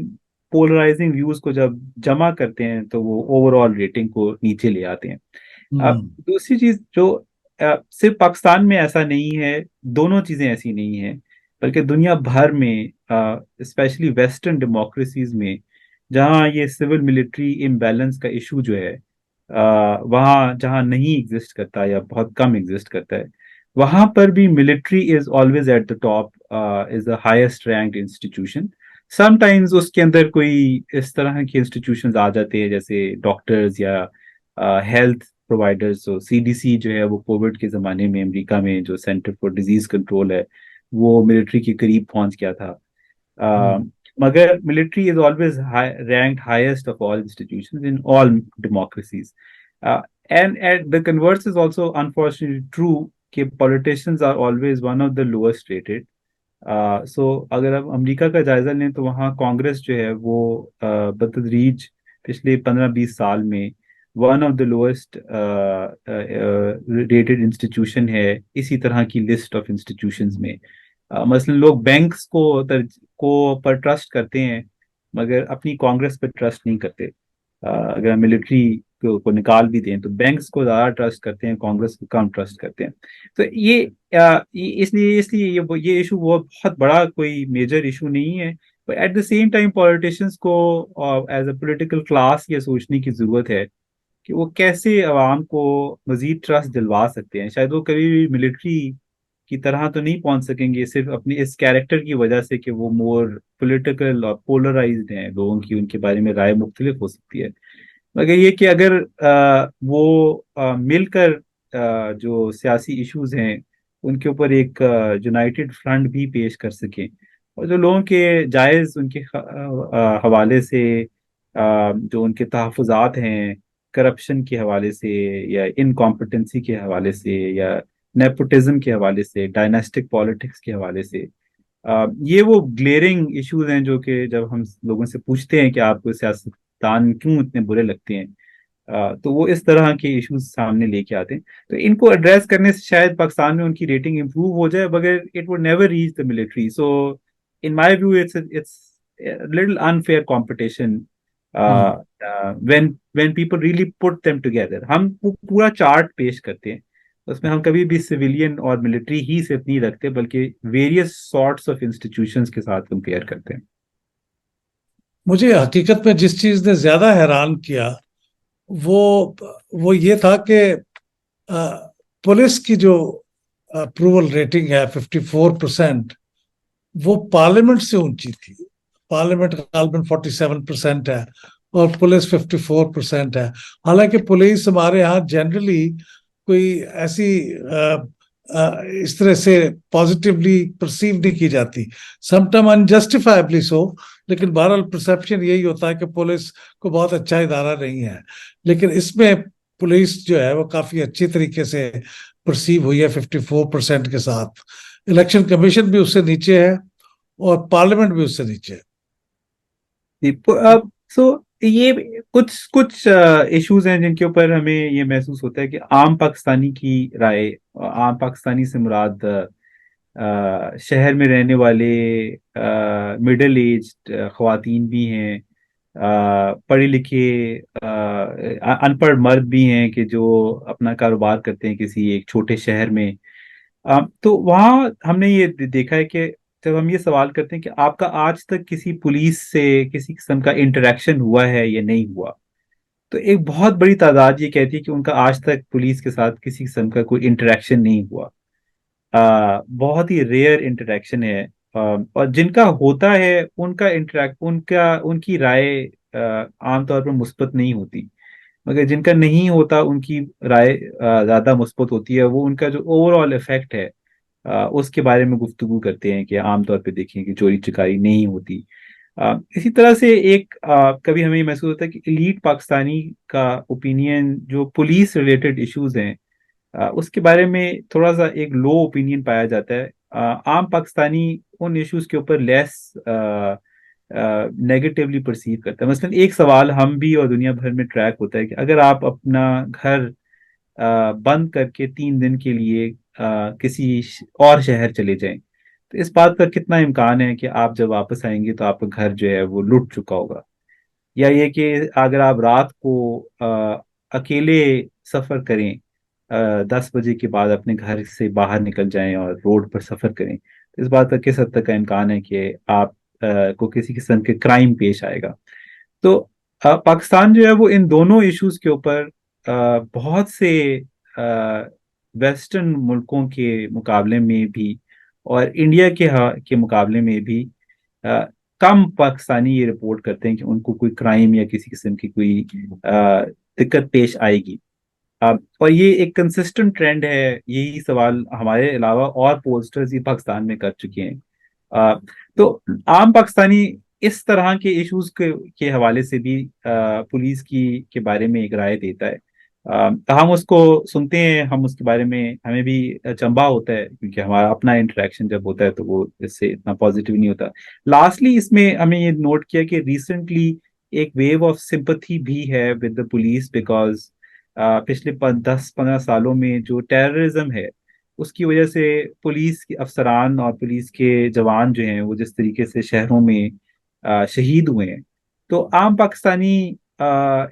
पोलराइजिंग व्यूज को जब जमा करते हैं तो वो ओवरऑल रेटिंग को नीचे ले आते हैं। अब
हम्म।
दूसरी चीज जो सिर्फ पाकिस्तान में ऐसा नहीं है, दोनों चीजें ऐसी नहीं है, बल्कि दुनिया भर में स्पेशली वेस्टर्न डेमोक्रेसीज में जहाँ ये सिविल मिलिट्री इम्बैलेंस का इशू जो है वहाँ जहाँ नहीं एग्जिस्ट करता या बहुत कम एग्जिस्ट करता है, वहां पर भी military is always at the top, is the highest ranked institution. Sometimes उसके अंदर कोई इस तरह के इंस्टीट्यूशंस आ जाते हैं जैसे डॉक्टर्स या हेल्थ प्रोवाइडर्स। तो सीडीसी जो है वो कोविड के ज़माने में अमेरिका में जो सेंटर फॉर डिजीज कंट्रोल है वो मिलिट्री के करीब पहुंच गया था।
हम्म।
मगर military is always ranked highest of all institutions in all democracies. And the converse is also unfortunately true कि politicians are always one of the lowest rated. सो अगर आप अमेरिका का जायजा लें तो वहाँ कांग्रेस जो है वो बतदरीज पिछले 15-20 साल में one of the lowest rated institution है इसी तरह की लिस्ट ऑफ इंस्टीट्यूशंस में। मसलन लोग बैंक्स को पर ट्रस्ट करते हैं मगर अपनी कांग्रेस पर ट्रस्ट नहीं करते। अगर मिलिट्री को निकाल भी दें तो बैंक्स को ज़्यादा ट्रस्ट करते हैं, कांग्रेस को कम ट्रस्ट करते हैं। तो इसलिए इसलिए ये इशू वो बहुत बड़ा कोई मेजर इशू नहीं है। But at the same time politicians को एज अ पॉलिटिकल क्लास ये सोचने की जरूरत है कि वो कैसे अवाम को मजीद ट्रस्ट दिलवा सकते हैं। शायद वो कभी भी मिलिट्री की तरह तो नहीं पहुंच सकेंगे सिर्फ अपनी इस कैरेक्टर की वजह से कि वो मोर पॉलिटिकल और पोलराइज्ड हैं, लोगों की उनके बारे में राय मुख्तलिफ हो सकती है। मगर ये कि अगर वो मिलकर जो सियासी इश्यूज हैं उनके ऊपर एक यूनाइटेड फ्रंट भी पेश कर सकें और जो लोगों के जायज़ उनके हवाले से जो उनके तहफ़्फ़ुज़ात हैं करप्शन के हवाले से या इनकॉम्पिटेंसी के हवाले से या नेपोटिज्म के हवाले से, डायनेस्टिक पॉलिटिक्स के हवाले से, ये वो ग्लेरिंग इश्यूज हैं जो कि जब हम लोगों से पूछते हैं कि आपको सियासतदान क्यों इतने बुरे लगते हैं, तो वो इस तरह के इश्यूज सामने लेके आते हैं। तो इनको एड्रेस करने से शायद पाकिस्तान में उनकी रेटिंग इंप्रूव हो जाए मगर it would never reach the military. So in my view it's little unfair competition
hmm.
When people really put them together. हम पूरा चार्ट पेश करते हैं, उसमें हम कभी भी सिविलियन और मिलिट्री ही सिर्फ नहीं रखते बल्कि वेरियस सॉर्ट्स ऑफ इंस्टीट्यूशंस के साथ कंपेयर करते हैं।
मुझे हकीकत में जिस चीज ने ज्यादा हैरान किया वो वो ये था कि पुलिस की जो अप्रूवल रेटिंग है 54%, वो पार्लियामेंट से ऊंची थी। पार्लियामेंट का गालबन 47% है और पुलिस 54% है। हालांकि पुलिस हमारे यहाँ जनरली कोई ऐसी इस तरह से पॉजिटिवली परसीव नहीं की जाती, समटाइम अनजस्टिफाइबली सो। लेकिन बहरहाल परसेप्शन यही होता है कि पुलिस को बहुत अच्छा इदारा नहीं है। लेकिन इसमें पुलिस जो है वो काफी अच्छी तरीके से परसीव हुई है 54% के साथ। इलेक्शन कमीशन भी उससे नीचे है और पार्लियामेंट भी उससे नीचे है।
अब सो ये कुछ कुछ इश्यूज हैं जिनके ऊपर हमें ये महसूस होता है कि आम पाकिस्तानी की राय, आम पाकिस्तानी से मुराद शहर में रहने वाले मिडिल एज्ड ख्वातीन भी हैं, पढ़े लिखे अनपढ़ मर्द भी हैं कि जो अपना कारोबार करते हैं किसी एक छोटे शहर में। तो वहाँ हमने ये देखा है कि जब हम ये सवाल करते हैं कि आपका आज तक किसी पुलिस से किसी किस्म का इंटरेक्शन हुआ है या नहीं हुआ, तो एक बहुत बड़ी तादाद ये कहती है कि उनका आज तक पुलिस के साथ किसी किस्म का कोई इंटरेक्शन नहीं हुआ। बहुत ही रेयर इंटरेक्शन है। और जिनका होता है उनका उनकी राय आमतौर पर मुस्बत नहीं होती, मगर जिनका नहीं होता उनकी राय ज्यादा मुस्बत होती है। वो उनका जो ओवरऑल इफेक्ट है उसके बारे में गुफ्तगू करते हैं कि आमतौर पे देखें कि चोरी चकारी नहीं होती। इसी तरह से एक कभी हमें ये महसूस होता है कि एलीट पाकिस्तानी का ओपिनियन जो पुलिस रिलेटेड इश्यूज हैं उसके बारे में थोड़ा सा एक लो ओपिनियन पाया जाता है। आम पाकिस्तानी उन इश्यूज के ऊपर लेस नेगेटिवली परसीव करता है। मसलन एक सवाल हम भी और दुनिया भर में ट्रैक होता है कि अगर आप अपना घर बंद करके 3 दिन के लिए किसी और शहर चले जाएं, तो इस बात का कितना इम्कान है कि आप जब वापस आएंगे तो आपका घर जो है वो लुट चुका होगा। या ये कि अगर आप रात को अकेले सफर करें, 10 बजे के बाद अपने घर से बाहर निकल जाएं और रोड पर सफर करें, तो इस बात का किस हद तक का इम्कान है कि आप को किसी किस्म के क्राइम पेश आएगा। तो पाकिस्तान जो है वो इन दोनों इश्यूज के ऊपर बहुत से वेस्टर्न मुल्कों के मुकाबले में भी और इंडिया के मुकाबले में भी अ, कम पाकिस्तानी ये रिपोर्ट करते हैं कि उनको कोई क्राइम या किसी किस्म की कोई दिक्कत पेश आएगी। और ये एक कंसिस्टेंट ट्रेंड है। यही सवाल हमारे अलावा और पोलस्टर्स ही पाकिस्तान में कर चुके हैं। अ, तो आम पाकिस्तानी इस तरह के इश्यूज के हवाले से भी पुलिस की के बारे में एक राय देता है। हम उसको सुनते हैं, हम उसके बारे में हमें भी अचंभा होता है क्योंकि हमारा अपना इंटरेक्शन जब होता है तो वो इससे इतना पॉजिटिव नहीं होता। लास्टली इसमें हमें ये नोट किया कि रिसेंटली एक वेव ऑफ सिंपथी भी है विद द पुलिस, बिकॉज पिछले 10-15 सालों में जो टेररिज्म है उसकी वजह से पुलिस के अफसरान और पुलिस के जवान जो हैं वो जिस तरीके से शहरों में शहीद हुए हैं, तो आम पाकिस्तानी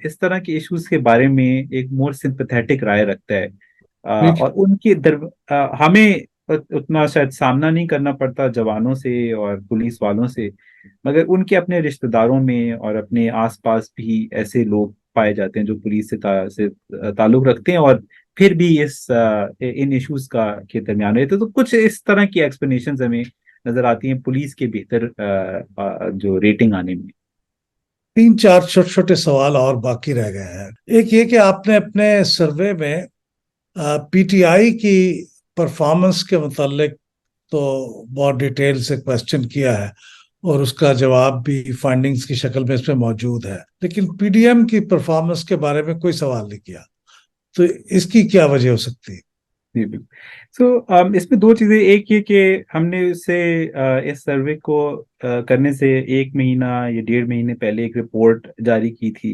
इस तरह के इश्यूज के बारे में एक मोर सिंपथेटिक राय रखता है। और हमें उतना शायद सामना नहीं करना पड़ता जवानों से और पुलिस वालों से, मगर उनके अपने रिश्तेदारों में और अपने आसपास भी ऐसे लोग पाए जाते हैं जो पुलिस से ताल्लुक रखते हैं और फिर भी इन इश्यूज का के दरमियान रहते हैं। तो कुछ इस तरह की एक्सप्लेनेशन हमें नजर आती हैं पुलिस के बेहतर जो रेटिंग आने में।
तीन चार छोटे छोटे सवाल और बाकी रह गए हैं। एक ये कि आपने अपने सर्वे में पीटीआई की परफॉर्मेंस के मुतालिक तो बहुत डिटेल से क्वेश्चन किया है और उसका जवाब भी फाइंडिंग्स की शक्ल में इसमें मौजूद है, लेकिन पीडीएम की परफॉर्मेंस के बारे में कोई सवाल नहीं किया। तो इसकी क्या वजह हो सकती है?
जी बिल्कुल। इसमें दो चीजें, एक ये कि हमने उससे इस सर्वे को करने से 1 महीना या 1.5 महीने पहले एक रिपोर्ट जारी की थी,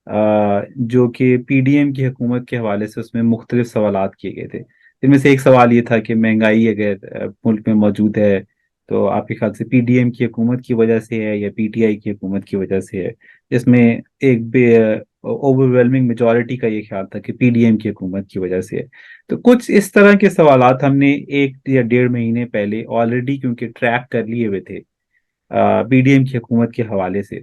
जो कि पीडीएम की हुकूमत के हवाले से उसमें मुख्तलिफ सवालात किए गए थे। जिनमें से एक सवाल ये था कि महंगाई अगर मुल्क में मौजूद है तो आपके ख्याल से पीडीएम की हुकूमत की वजह से है या पीटीआई की हुकूमत की वजह से है। इसमें एक ओवरवेलमिंग मेजॉरिटी का ये ख्याल था कि पीडीएम की हुकूमत की वजह से है। तो कुछ इस तरह के सवालात हमने 1 या 1.5 महीने पहले ऑलरेडी क्योंकि ट्रैक कर लिए हुए थे पीडीएम की हुकूमत के हवाले से।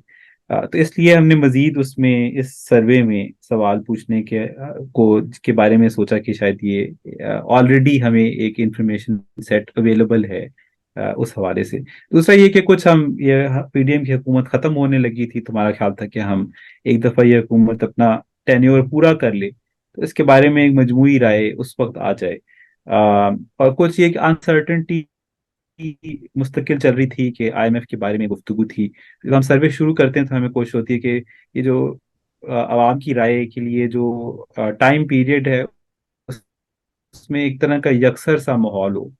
तो इसलिए हमने मजीद उसमें इस सर्वे में सवाल पूछने के बारे में सोचा कि शायद ये ऑलरेडी हमें एक इंफॉर्मेशन सेट अवेलेबल है उस हवाले से। दूसरा ये कि कुछ हम ये पीडीएम की हुकूमत खत्म होने लगी थी तो हमारा ख्याल था कि हम एक दफा ये हुकूमत अपना टेन्योर पूरा कर ले तो इसके बारे में एक मजमूई राय उस वक्त आ जाए। और कुछ ये अनसर्टेनिटी मुस्तकिल चल रही थी कि आईएमएफ के बारे में गुफ्तगू थी। जब हम सर्वे शुरू करते हैं तो हमें कोशिश होती है कि ये जो आवाम की राय के लिए जो टाइम पीरियड है उसमें एक तरह का यकसर सा माहौल हो।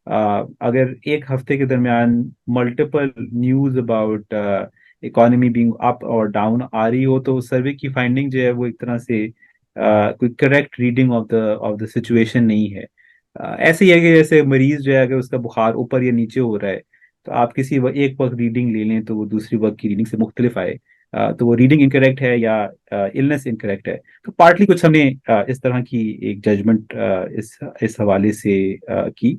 अगर एक हफ्ते के दरमियान multiple news about economy being up और डाउन आ रही हो तो सर्वे की फाइंडिंग जो है वो एक तरह से कोई correct reading of the situation नहीं है। ऐसे ही है कि जैसे मरीज जो है अगर उसका बुखार ऊपर या नीचे हो रहा है, तो आप किसी एक वक्त रीडिंग ले लें तो वो दूसरी वक्त की रीडिंग से मुख्तलिफ आए, तो वो रीडिंग इनकरेक्ट है या इलनेस इनकरेक्ट है। तो पार्टली कुछ हमने इस तरह की एक जजमेंट इस हवाले से की,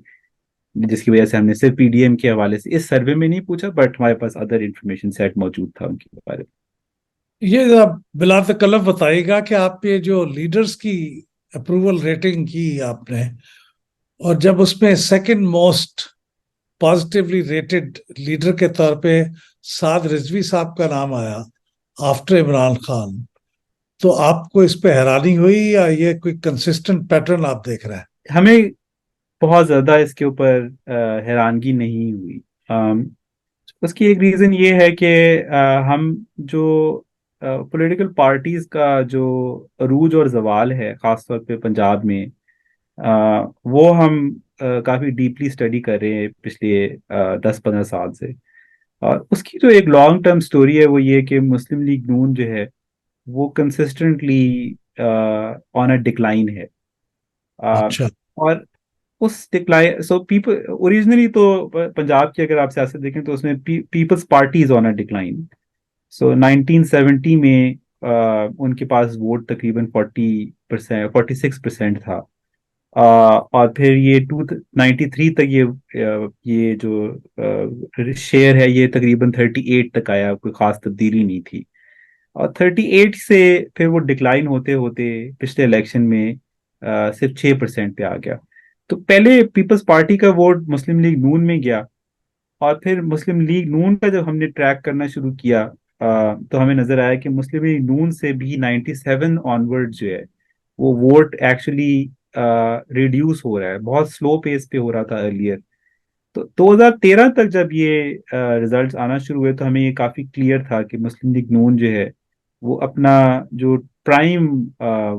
जिसकी वजह से हमने सिर्फ पीडीएम के हवाले से इस सर्वे में नहीं पूछा, बट हमारे पास अदर इंफॉर्मेशन सेट मौजूद था उनके बारे
ये जरा बिला तकल्लुफ बताइएगा कि आप ये जो लीडर्स की अप्रूवल रेटिंग की आपने, और जब उसमें second most positively rated leader के तौर पे साद रिजवी साहब का नाम आया आफ्टर इमरान खान, तो आपको इस पे हैरानी हुई या ये कोई कंसिस्टेंट पैटर्न आप देख रहे हैं?
में। हमें बहुत ज्यादा इसके ऊपर हैरानगी नहीं हुई। अम, उसकी एक रीजन ये है कि हम जो पॉलिटिकल पार्टीज का जो अरूज और जवाल है खासतौर पे पंजाब में, वो हम काफी डीपली स्टडी कर रहे हैं पिछले 10-15 साल से। और उसकी जो एक लॉन्ग टर्म स्टोरी है वो ये कि मुस्लिम लीग नून जो है वो कंसिस्टेंटली ऑन अ डिक्लाइन है। अ,
अच्छा।
और उस डिक्लाइन, सो पीपल ओरिजिनली तो पंजाब की अगर आप सियासत देखें तो उसमें People's Party is on a decline. So 1970 में उनके पास वोट तकरीबन 40%, 46% था। और फिर ये 293 तक ये जो शेयर है ये तकरीबन 38 तक आया, कोई खास तब्दीली नहीं थी। और 38 से फिर वो डिक्लाइन होते होते पिछले इलेक्शन में सिर्फ 6% पे आ गया। तो पहले पीपल्स पार्टी का वोट मुस्लिम लीग नून में गया, और फिर मुस्लिम लीग नून का जब हमने ट्रैक करना शुरू किया, तो हमें नजर आया कि मुस्लिम लीग नून से भी 97 ऑनवर्ड जो है वो वोट एक्चुअली रिड्यूस हो रहा है, बहुत स्लो पेस पे हो रहा था अर्लियर। तो 2013 तक जब ये रिजल्ट्स आना शुरू हुए तो हमें ये काफी क्लियर था कि मुस्लिम लीग नून जो है वो अपना जो प्राइम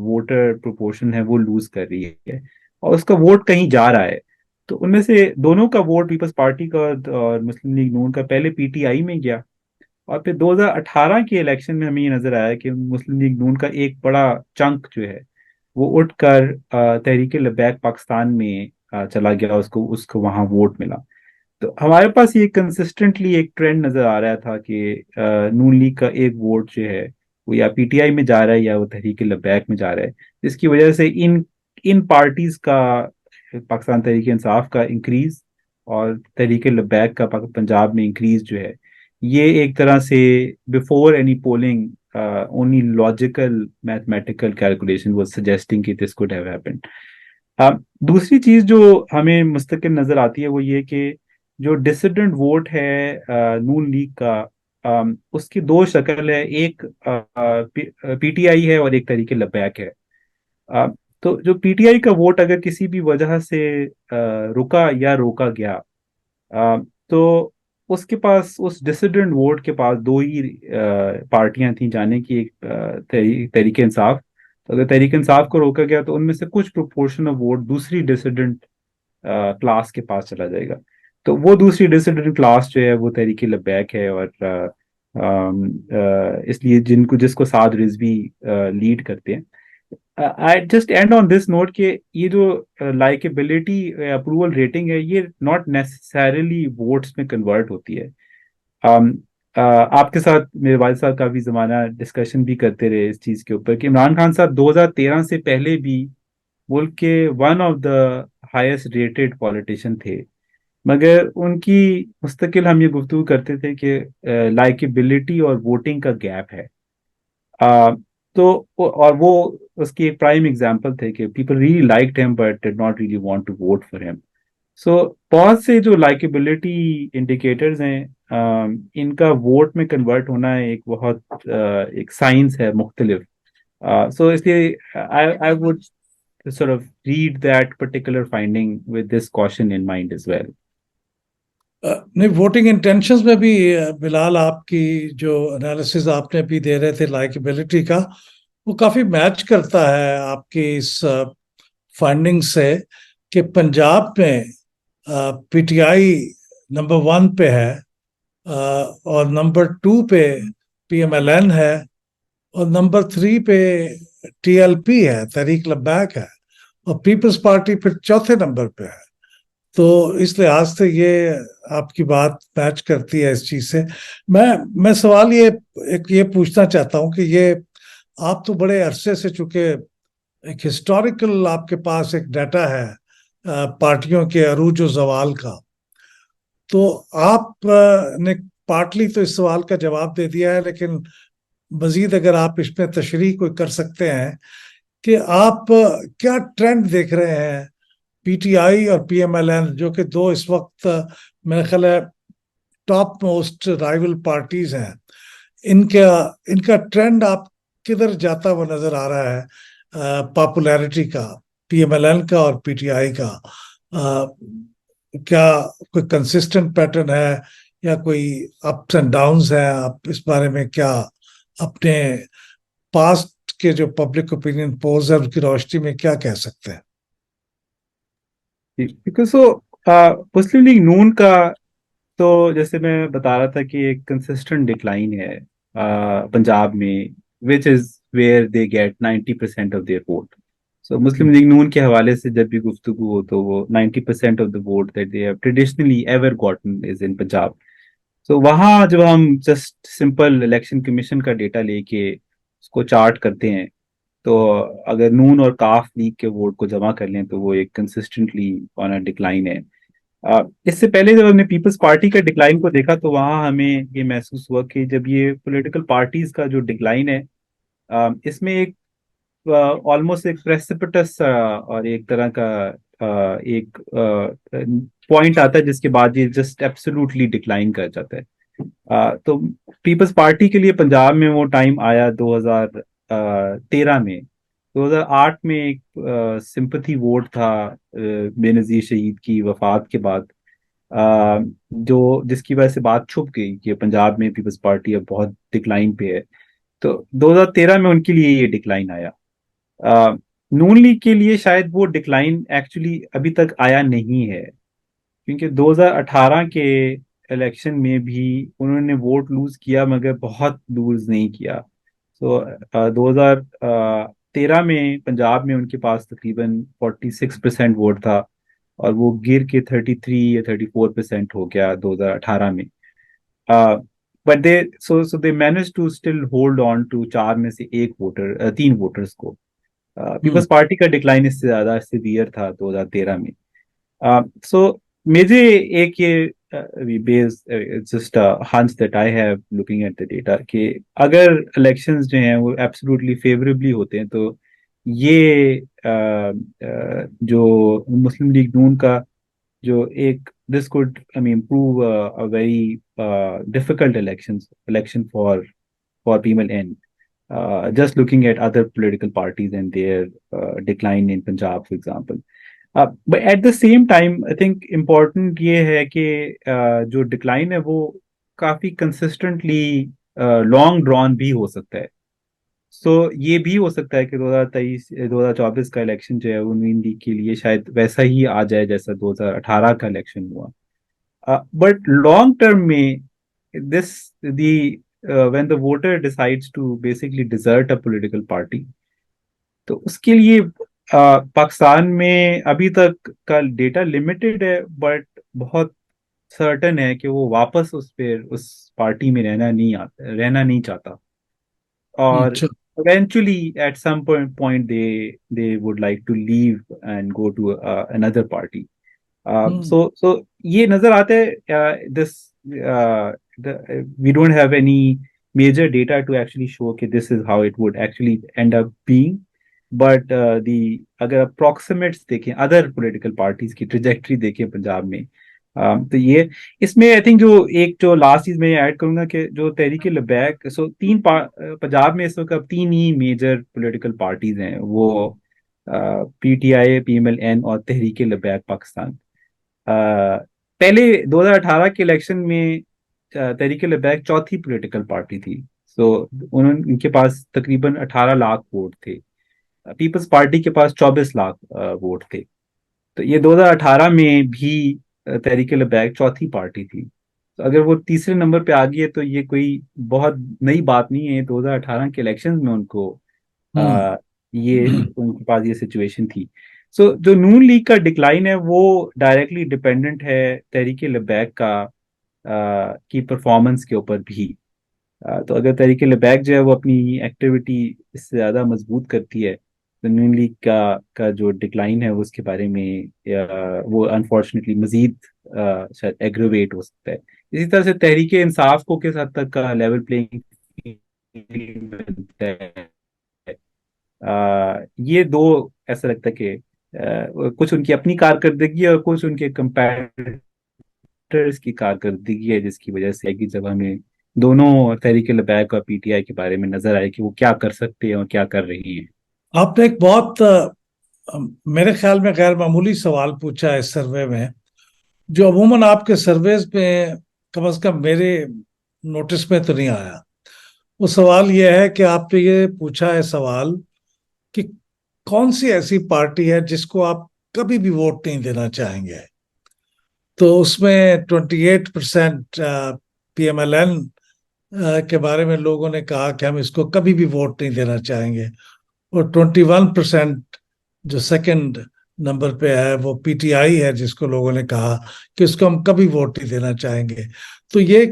वोटर प्रोपोर्शन है वो लूज कर रही है, और उसका वोट कहीं जा रहा है। तो उनमें से दोनों का वोट, पीपल्स पार्टी का और मुस्लिम लीग नून का, पहले पीटीआई में गया, और फिर 2018 के इलेक्शन में हमें ये नजर आया कि मुस्लिम लीग नून का एक बड़ा चंक जो है वो उठकर तहरीक लबैक पाकिस्तान में चला गया, उसको उसको वहां वोट मिला। तो हमारे पास ये कंसिस्टेंटली एक ट्रेंड नजर आ रहा था कि नून लीग का एक वोट जो है वो या पीटीआई में जा रहा है या वो तहरीक लबैक में जा रहा है, जिसकी वजह से इन इन पार्टीज का, पाकिस्तान तहरीक इंसाफ का इंक्रीज और तहरीक लबैक का पंजाब में इंक्रीज जो है, ये एक तरह से before any polling only logical mathematical calculation was suggesting कि दिस कुड हैव हैपेंड। दूसरी चीज जो हमें मुस्तकिल नजर आती है वो ये कि जो डिसिडेंट वोट है नून लीग का, उसकी दो शक्ल है, एक पीटीआई है और एक तहरीक लबैक है। अ, तो जो पीटीआई का वोट अगर किसी भी वजह से रुका या रोका गया, तो उसके पास, उस डिसिडेंट वोट के पास दो ही पार्टियां थी जाने की, एक तहरीक इंसाफ। तो अगर तहरीक इंसाफ को रोका गया तो उनमें से कुछ प्रोपोर्शन ऑफ वोट दूसरी डिसिडेंट क्लास के पास चला जाएगा। तो वो दूसरी डिसिडेंट क्लास जो है वो तहरीक लबैक है, और इसलिए जिनको जिसको साद रिजवी लीड करते हैं। I just and on this note कि ये जो लाइकेबिलिटी अप्रूवल रेटिंग है ये नॉट नेसेसरली वोट्स में कन्वर्ट होती है। आपके साथ मेरे वालिद साहब काफी जमाना डिस्कशन भी करते रहे इस चीज के ऊपर कि इमरान खान साहब 2013 से पहले भी मुल्क के one of the highest rated politician थे, मगर उनकी मुस्तकिल हम ये गुफ्तगू करते थे कि लाइकेबिलिटी और वोटिंग का गैप है। आ, और वो उसकी एक प्राइम एग्जांपल थे कि people really liked him but did not really want to vote for him. So बहुत से जो लाइकेबिलिटी इंडिकेटर्स हैं, इनका वोट में कन्वर्ट होना एक बहुत एक साइंस है मुख्तलिफ। सो इसलिए I I would sort of read that particular finding with this caution in mind as well.
नहीं, वोटिंग इंटेंशंस में भी बिलाल आपकी जो एनालिसिस आपने भी दे रहे थे लाइकेबिलिटी का, वो काफी मैच करता है आपकी इस फाइंडिंग से कि पंजाब में पीटीआई नंबर 1 पे है, और नंबर 2 पे पीएमएलएन है, और नंबर 3 पे टीएलपी है, तहरीक लब्बैक है, और पीपल्स पार्टी फिर चौथे नंबर पे है। तो इस लिहाज से ये आपकी बात मैच करती है इस चीज से। मैं सवाल ये एक ये पूछना चाहता हूँ कि ये आप तो बड़े अरसे से चूंकि एक हिस्टोरिकल आपके पास एक डाटा है पार्टियों के अरूज और जवाल का, तो आप ने पार्टली तो इस सवाल का जवाब दे दिया है, लेकिन मजीद अगर आप इसमें तशरीह कोई कर सकते हैं कि आप क्या ट्रेंड देख रहे हैं पीटीआई और पीएमएलएन, जो कि दो इस वक्त मेरे ख्याल है टॉप मोस्ट राइवल पार्टीज हैं, इनका इनका ट्रेंड आप किधर जाता हुआ नजर आ रहा है पॉपुलैरिटी का, पीएमएलएन का और पीटीआई का? क्या कोई कंसिस्टेंट पैटर्न है या कोई अप्स एंड डाउन्स है? आप इस बारे में क्या अपने पास्ट के जो पब्लिक ओपिनियन पोल्स है उसकी रोशनी में क्या कह सकते हैं?
बिकॉज सो मुस्लिम लीग नून का, तो जैसे मैं बता रहा था कि एक कंसिस्टेंट डिक्लाइन है पंजाब में, which is where they get 90% of their vote. So Muslim League नून के हवाले से जब भी गुफ्तगू हो तो वो 90% of the vote that they have traditionally ever gotten is in Punjab. So वहाँ जब हम जस्ट सिंपल इलेक्शन कमीशन का डेटा लेके उसको चार्ट करते हैं, तो अगर नून और काफ लीग के वोट को जमा कर लें तो वो एक कंसिस्टेंटली ऑन अ डिक्लाइन है। इससे पहले जब हमने पीपल्स पार्टी का डिक्लाइन को देखा तो वहाँ हमें ये महसूस हुआ कि जब ये पॉलिटिकल पार्टीज का जो डिक्लाइन है, इसमें एक ऑलमोस्ट एक प्रेसिपिटस और एक तरह का एक पॉइंट आता है जिसके बाद ये जस्ट एब्सोल्युटली डिक्लाइन कर जाता है। तो पीपल्स पार्टी के लिए पंजाब में वो टाइम आया 2013 में। 2008 में एक सिंपथी वोट था बेनजीर शहीद की वफात के बाद, जो जिसकी वजह से बात छुप गई कि पंजाब में पीपल्स पार्टी अब बहुत डिक्लाइन पे है। तो 2013 में उनके लिए ये डिक्लाइन आया। नून लीग के लिए शायद वो डिक्लाइन एक्चुअली अभी तक आया नहीं है, क्योंकि 2018 के इलेक्शन में भी उन्होंने वोट लूज किया मगर बहुत लूज नहीं किया। सो 2013 में पंजाब में उनके पास तकरीबन 46% वोट था, और वो गिर के 33 या 34% हो गया 2018 में। But they so they manage to still hold on to चार में से एक वोटर, तीन वोटर्स को।
हम्म।
पीपल्स पार्टी का डिक्लाइन इससे ज्यादा सीवियर था 2013 में। सो मुझे एक ये base just hunch that I have looking at the data कि अगर इलेक्शंस जो हैं वो एब्सोल्युटली फेवरेबली होते हैं तो ये जो मुस्लिम लीग नून का जो एक this could I mean prove a very difficult election for people and just looking at other political parties and their decline in Punjab, for example. But at the same time, I think important ये है कि जो decline है वो काफी consistently long drawn भी हो सकता है। सो ये भी हो सकता है कि 2023 2024 का इलेक्शन जो है वो नून लीग के लिए शायद वैसा ही आ जाए जैसा 2018 का इलेक्शन हुआ। बट लॉन्ग टर्म में this the when the voter decides to basically desert a political party, तो उसके लिए पाकिस्तान में अभी तक का डेटा लिमिटेड है, बट बहुत सर्टन है कि वो वापस उस पार्टी में रहना नहीं चाहता, और
अच्छा।
eventually at some point they would like to leave and go to another party.
Hmm.
So ये नजर आता है this we don't have any major data to actually show कि this is how it would actually end up being, but the अगर approximates देखें other political parties की trajectory देखें पंजाब में, तो ये इसमें आई थिंक जो लास्ट चीज मैं ऐड करूंगा कि जो तहरीक लबैक, सो पंजाब में इस वक्त अब तीन ही मेजर पॉलिटिकल पार्टीज हैं, वो पीटीआई, पीएमएलएन और तहरीक लबैक पाकिस्तान। पहले 2018 के इलेक्शन में तहरीक लबैक चौथी पॉलिटिकल पार्टी थी। सो उन्होंने उनके पास तकरीबन 18 लाख वोट थे। पीपल्स पार्टी के पास 24 लाख वोट थे। तो ये 2018 में भी तहरीक लबैक चौथी पार्टी थी। तो अगर वो तीसरे नंबर पे आ गई है तो ये कोई बहुत नई बात नहीं है। 2018 के इलेक्शंस में उनको
हम्म।
ये उनके पास ये सिचुएशन थी। सो जो नून लीग का डिक्लाइन है वो डायरेक्टली डिपेंडेंट है तहरीक लिबैक का की परफॉर्मेंस के ऊपर भी। तो अगर तहरीक लिबैक जो है वो अपनी एक्टिविटी इससे ज़्यादा मजबूत करती है तो नून लीग का जो डिक्लाइन है उसके बारे में वो अनफॉर्चुनेटली मजीद शायद एग्रोवेट हो सकता है। इसी तरह से तहरीक इंसाफ को किस हद तक का लेवल प्लेइंग मिलता है, ये दो ऐसा लगता है कि कुछ उनकी अपनी कारकर्दगी है और कुछ उनके कंपैरेटर्स की कारकर्दगी है, जिसकी वजह से है कि जब हमें दोनों तहरीक लिबैक और पीटीआई के बारे में नजर आए कि वो क्या कर सकते हैं और क्या कर रही हैं।
आपने एक बहुत मेरे ख्याल में गैर मामूली सवाल पूछा है इस सर्वे में, जो अमूमन आपके सर्वेज में कम से कम मेरे नोटिस में तो नहीं आया। वो सवाल यह है कि आपने ये पूछा है सवाल कि कौन सी ऐसी पार्टी है जिसको आप कभी भी वोट नहीं देना चाहेंगे। तो उसमें 28% PMLN के बारे में लोगों ने कहा कि हम इसको कभी भी वोट नहीं देना चाहेंगे, और 21% जो सेकंड नंबर पे है वो PTI है, जिसको लोगों ने कहा कि उसको हम कभी वोट नहीं देना चाहेंगे। तो ये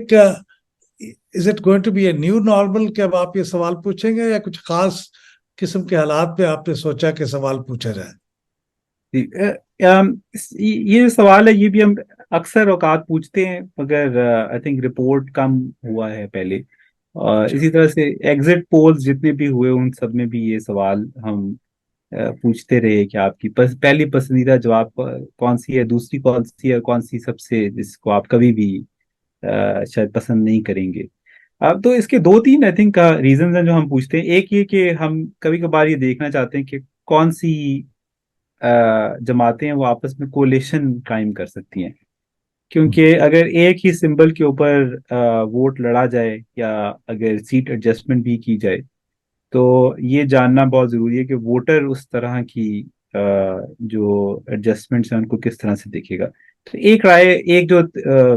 is it going to be a new normal कि अब आप ये सवाल पूछेंगे, या कुछ खास किस्म के हालात पे आपने सोचा कि सवाल पूछा जाए?
जी, ये जो सवाल है ये भी हम अक्सर औकात पूछते हैं, मगर आई थिंक रिपोर्ट कम हुआ है पहले। और
अच्छा।
इसी तरह से एग्जिट पोल्स जितने भी हुए उन सब में भी ये सवाल हम पूछते रहे कि आपकी पहली पसंदीदा जवाब कौन सी है, दूसरी कौन सी है, और कौन सी सबसे जिसको आप कभी भी शायद पसंद नहीं करेंगे। अब तो इसके दो तीन आई थिंक रीजंस हैं जो हम पूछते हैं। एक ये कि हम कभी कभार ये देखना चाहते हैं कि कौन सी जमातें हैं वो आपस में कोलिशन कायम कर सकती हैं, क्योंकि अगर एक ही सिंबल के ऊपर वोट लड़ा जाए या अगर सीट एडजस्टमेंट भी की जाए तो ये जानना बहुत जरूरी है कि वोटर उस तरह की जो एडजस्टमेंट्स हैं उनको किस तरह से देखेगा। तो एक राय, एक जो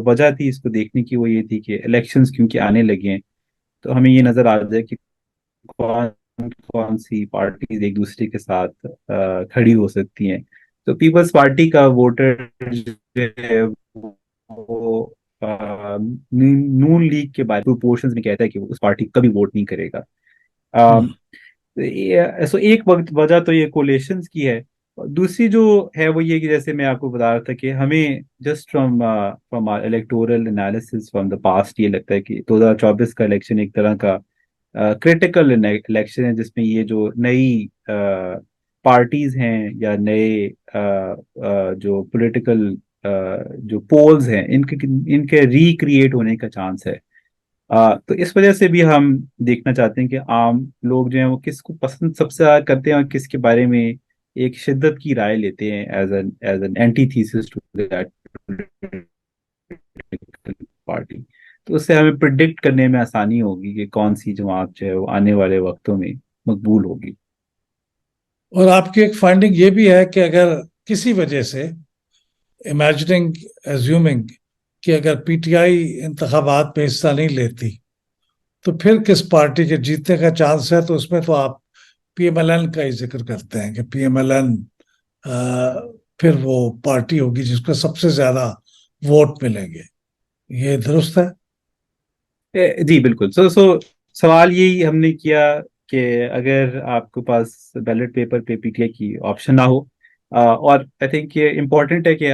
वजह थी इसको देखने की वो ये थी कि इलेक्शंस क्योंकि आने लगे हैं तो हमें ये नजर आ जाए कि कौन कौन सी पार्टीज एक दूसरे के साथ खड़ी हो सकती हैं। तो पीपल्स पार्टी का वोटर जो है वो नून लीग के बारे प्रोपोर्शंस में कहता है कि वो उस पार्टी कभी वोट नहीं करेगा।
हम्म।
अम, सो एक वक्त वजह तो ये कोलेशंस की है। और दूसरी जो है वो ये कि जैसे मैं आपको बता रहा था कि हमें just from from electoral analysis from the past ये लगता है कि 2024 का इलेक्शन एक तरह का क्रिटिकल इलेक्शन है, जिसमें ये जो नई पार्टीज हैं या नए जो पॉलिटिकल जो पोल्स हैं इनके इनके रिक्रिएट होने का चांस है। तो इस वजह से भी हम देखना चाहते हैं कि आम लोग जो हैं वो किसको पसंद सबसे ज्यादा करते हैं और किसके बारे में एक शिद्दत की राय लेते हैं as an antithesis to that party. तो उससे हमें प्रिडिक्ट करने में आसानी होगी कि कौन सी जमात जो है वो आने वाले वक्तों में मकबूल होगी।
और आपकी एक फाइंडिंग ये भी है कि अगर किसी वजह से, इमेजिनिंग, एज्यूमिंग कि अगर PTI इंतखाबात में हिस्सा नहीं लेती, तो फिर किस पार्टी के जीतने का चांस है, तो उसमें तो आप PMLN का ही जिक्र करते हैं कि PMLN फिर वो पार्टी होगी जिसको सबसे ज्यादा वोट मिलेंगे। ये दुरुस्त है?
जी बिल्कुल। सो सवाल यही हमने किया कि अगर आपके पास बैलेट पेपर पे पीटीआई की ऑप्शन ना हो, और आई थिंक ये इम्पोर्टेंट है कि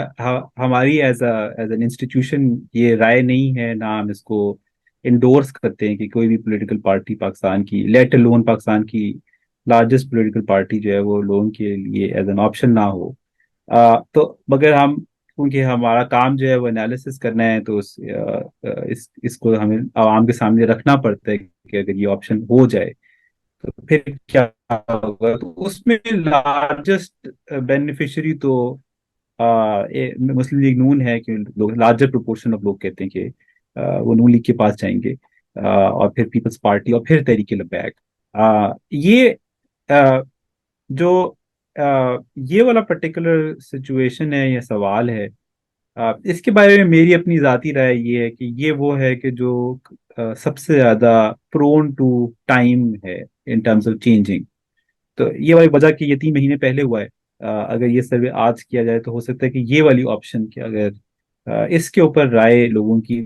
हमारी एज एन इंस्टीट्यूशन ये राय नहीं है, ना हम इसको इंडोर्स करते हैं कि कोई भी पॉलिटिकल पार्टी पाकिस्तान की, लेट अलोन पाकिस्तान की लार्जेस्ट पॉलिटिकल पार्टी जो है वो लोगों के लिए एज एन ऑप्शन ना हो। तो मगर हम, क्योंकि हमारा काम जो है वो एनालिसिस करना है, तो इसको हमें आवाम के सामने रखना पड़ता है कि अगर ये ऑप्शन हो जाए तो फिर क्या होगा। तो उसमें लार्जेस्ट बेनिफिशियरी तो मुस्लिम लीग नून है, कि लोग लार्जर प्रोपोर्शन ऑफ लोग कहते हैं कि वो नून लीग के पास जाएंगे, और फिर पीपल्स पार्टी और फिर तहरीक लबैक। ये जो ये वाला पर्टिकुलर सिचुएशन है या सवाल है, इसके बारे में मेरी अपनी जाती राय ये है कि ये वो है कि जो सबसे ज्यादा प्रोन टू टाइम है इन टर्म्स ऑफ चेंजिंग। तो ये वाली वजह कि ये 3 महीने पहले हुआ है, अगर ये सर्वे आज किया जाए तो हो सकता है कि ये वाली ऑप्शन की अगर इसके ऊपर राय लोगों की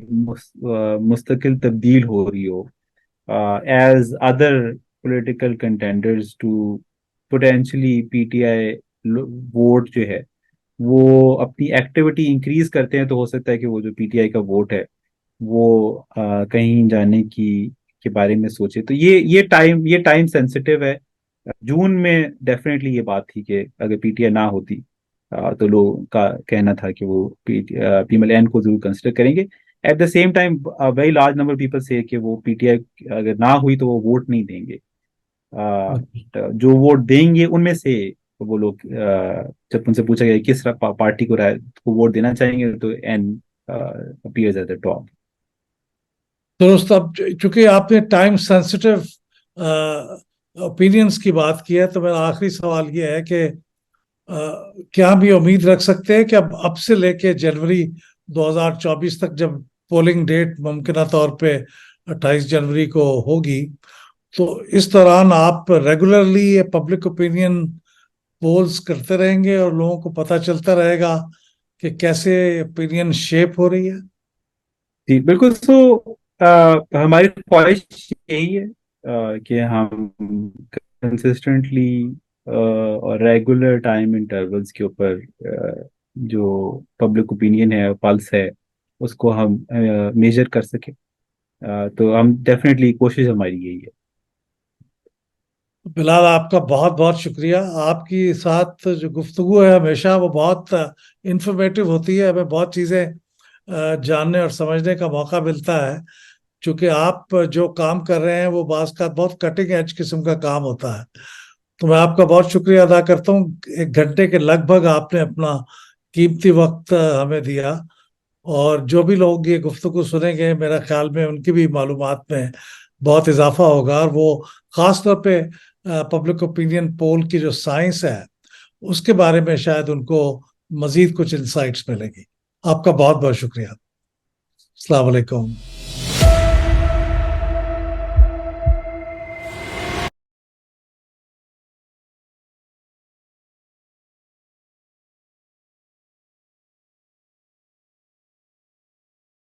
मुस्तकिल तब्दील हो रही हो as other political contenders to potentially PTI vote जो है वो अपनी एक्टिविटी इंक्रीज करते हैं, तो हो सकता है कि वो जो पीटीआई का वोट है वो कहीं जाने की के बारे में सोचे। तो ये टाइम सेंसिटिव है। जून में डेफिनेटली ये बात थी कि अगर पीटीआई ना होती तो लोगों का कहना था कि वो पीएमएलएन को जरूर कंसिडर करेंगे। At the same time very large number people से कि वो पीटीआई अगर ना हुई तो वो वोट नहीं देंगे। तो जो वोट देंगे उनमें से वो लोग जब उनसे पूछा गया किस पार्टी को को वोट देना चाहेंगे तो N appears at the top.
तो दोस्तों, अब चूंकि आपने टाइम सेंसिटिव ओपिनियंस की बात की है, तो मेरा आखिरी सवाल ये है कि क्या हम ये उम्मीद रख सकते हैं कि अब से लेके जनवरी 2024 तक, जब पोलिंग डेट मुमकिन तौर पे 28 जनवरी को होगी, तो इस दौरान आप रेगुलरली ये पब्लिक ओपिनियन पोल्स करते रहेंगे और लोगों को पता चलता रहेगा कि कैसे ओपिनियन शेप हो रही है?
जी बिल्कुल। हमारी ख्वाहिश यही है कि हम कंसिस्टेंटली और रेगुलर टाइम इंटरवल्स के ऊपर जो पब्लिक ओपिनियन है, पल्स है, उसको हम मेजर कर सके। तो हम डेफिनेटली कोशिश हमारी यही है।
बिलाल, आपका बहुत बहुत शुक्रिया। आपकी साथ जो गुफ्तगू है हमेशा वो बहुत इंफॉर्मेटिव होती है। हमें बहुत चीज़ें जानने और समझने का मौका मिलता है, क्योंकि आप जो काम कर रहे हैं वो बाज़ का बहुत कटिंग एज किस्म का काम होता है। तो मैं आपका बहुत शुक्रिया अदा करता हूँ। 1 घंटे के लगभग आपने अपना कीमती वक्त हमें दिया, और जो भी लोग ये गुफ्तगू सुनेंगे, मेरा ख्याल में उनकी भी मालूमात में बहुत इजाफा होगा, और वो ख़ास तौर पे पब्लिक ओपिनियन पोल की जो साइंस है उसके बारे में शायद उनको मजीद कुछ इंसाइट्स मिलेंगी। आपका बहुत बहुत शुक्रिया। अस्सलाम वालेकुम।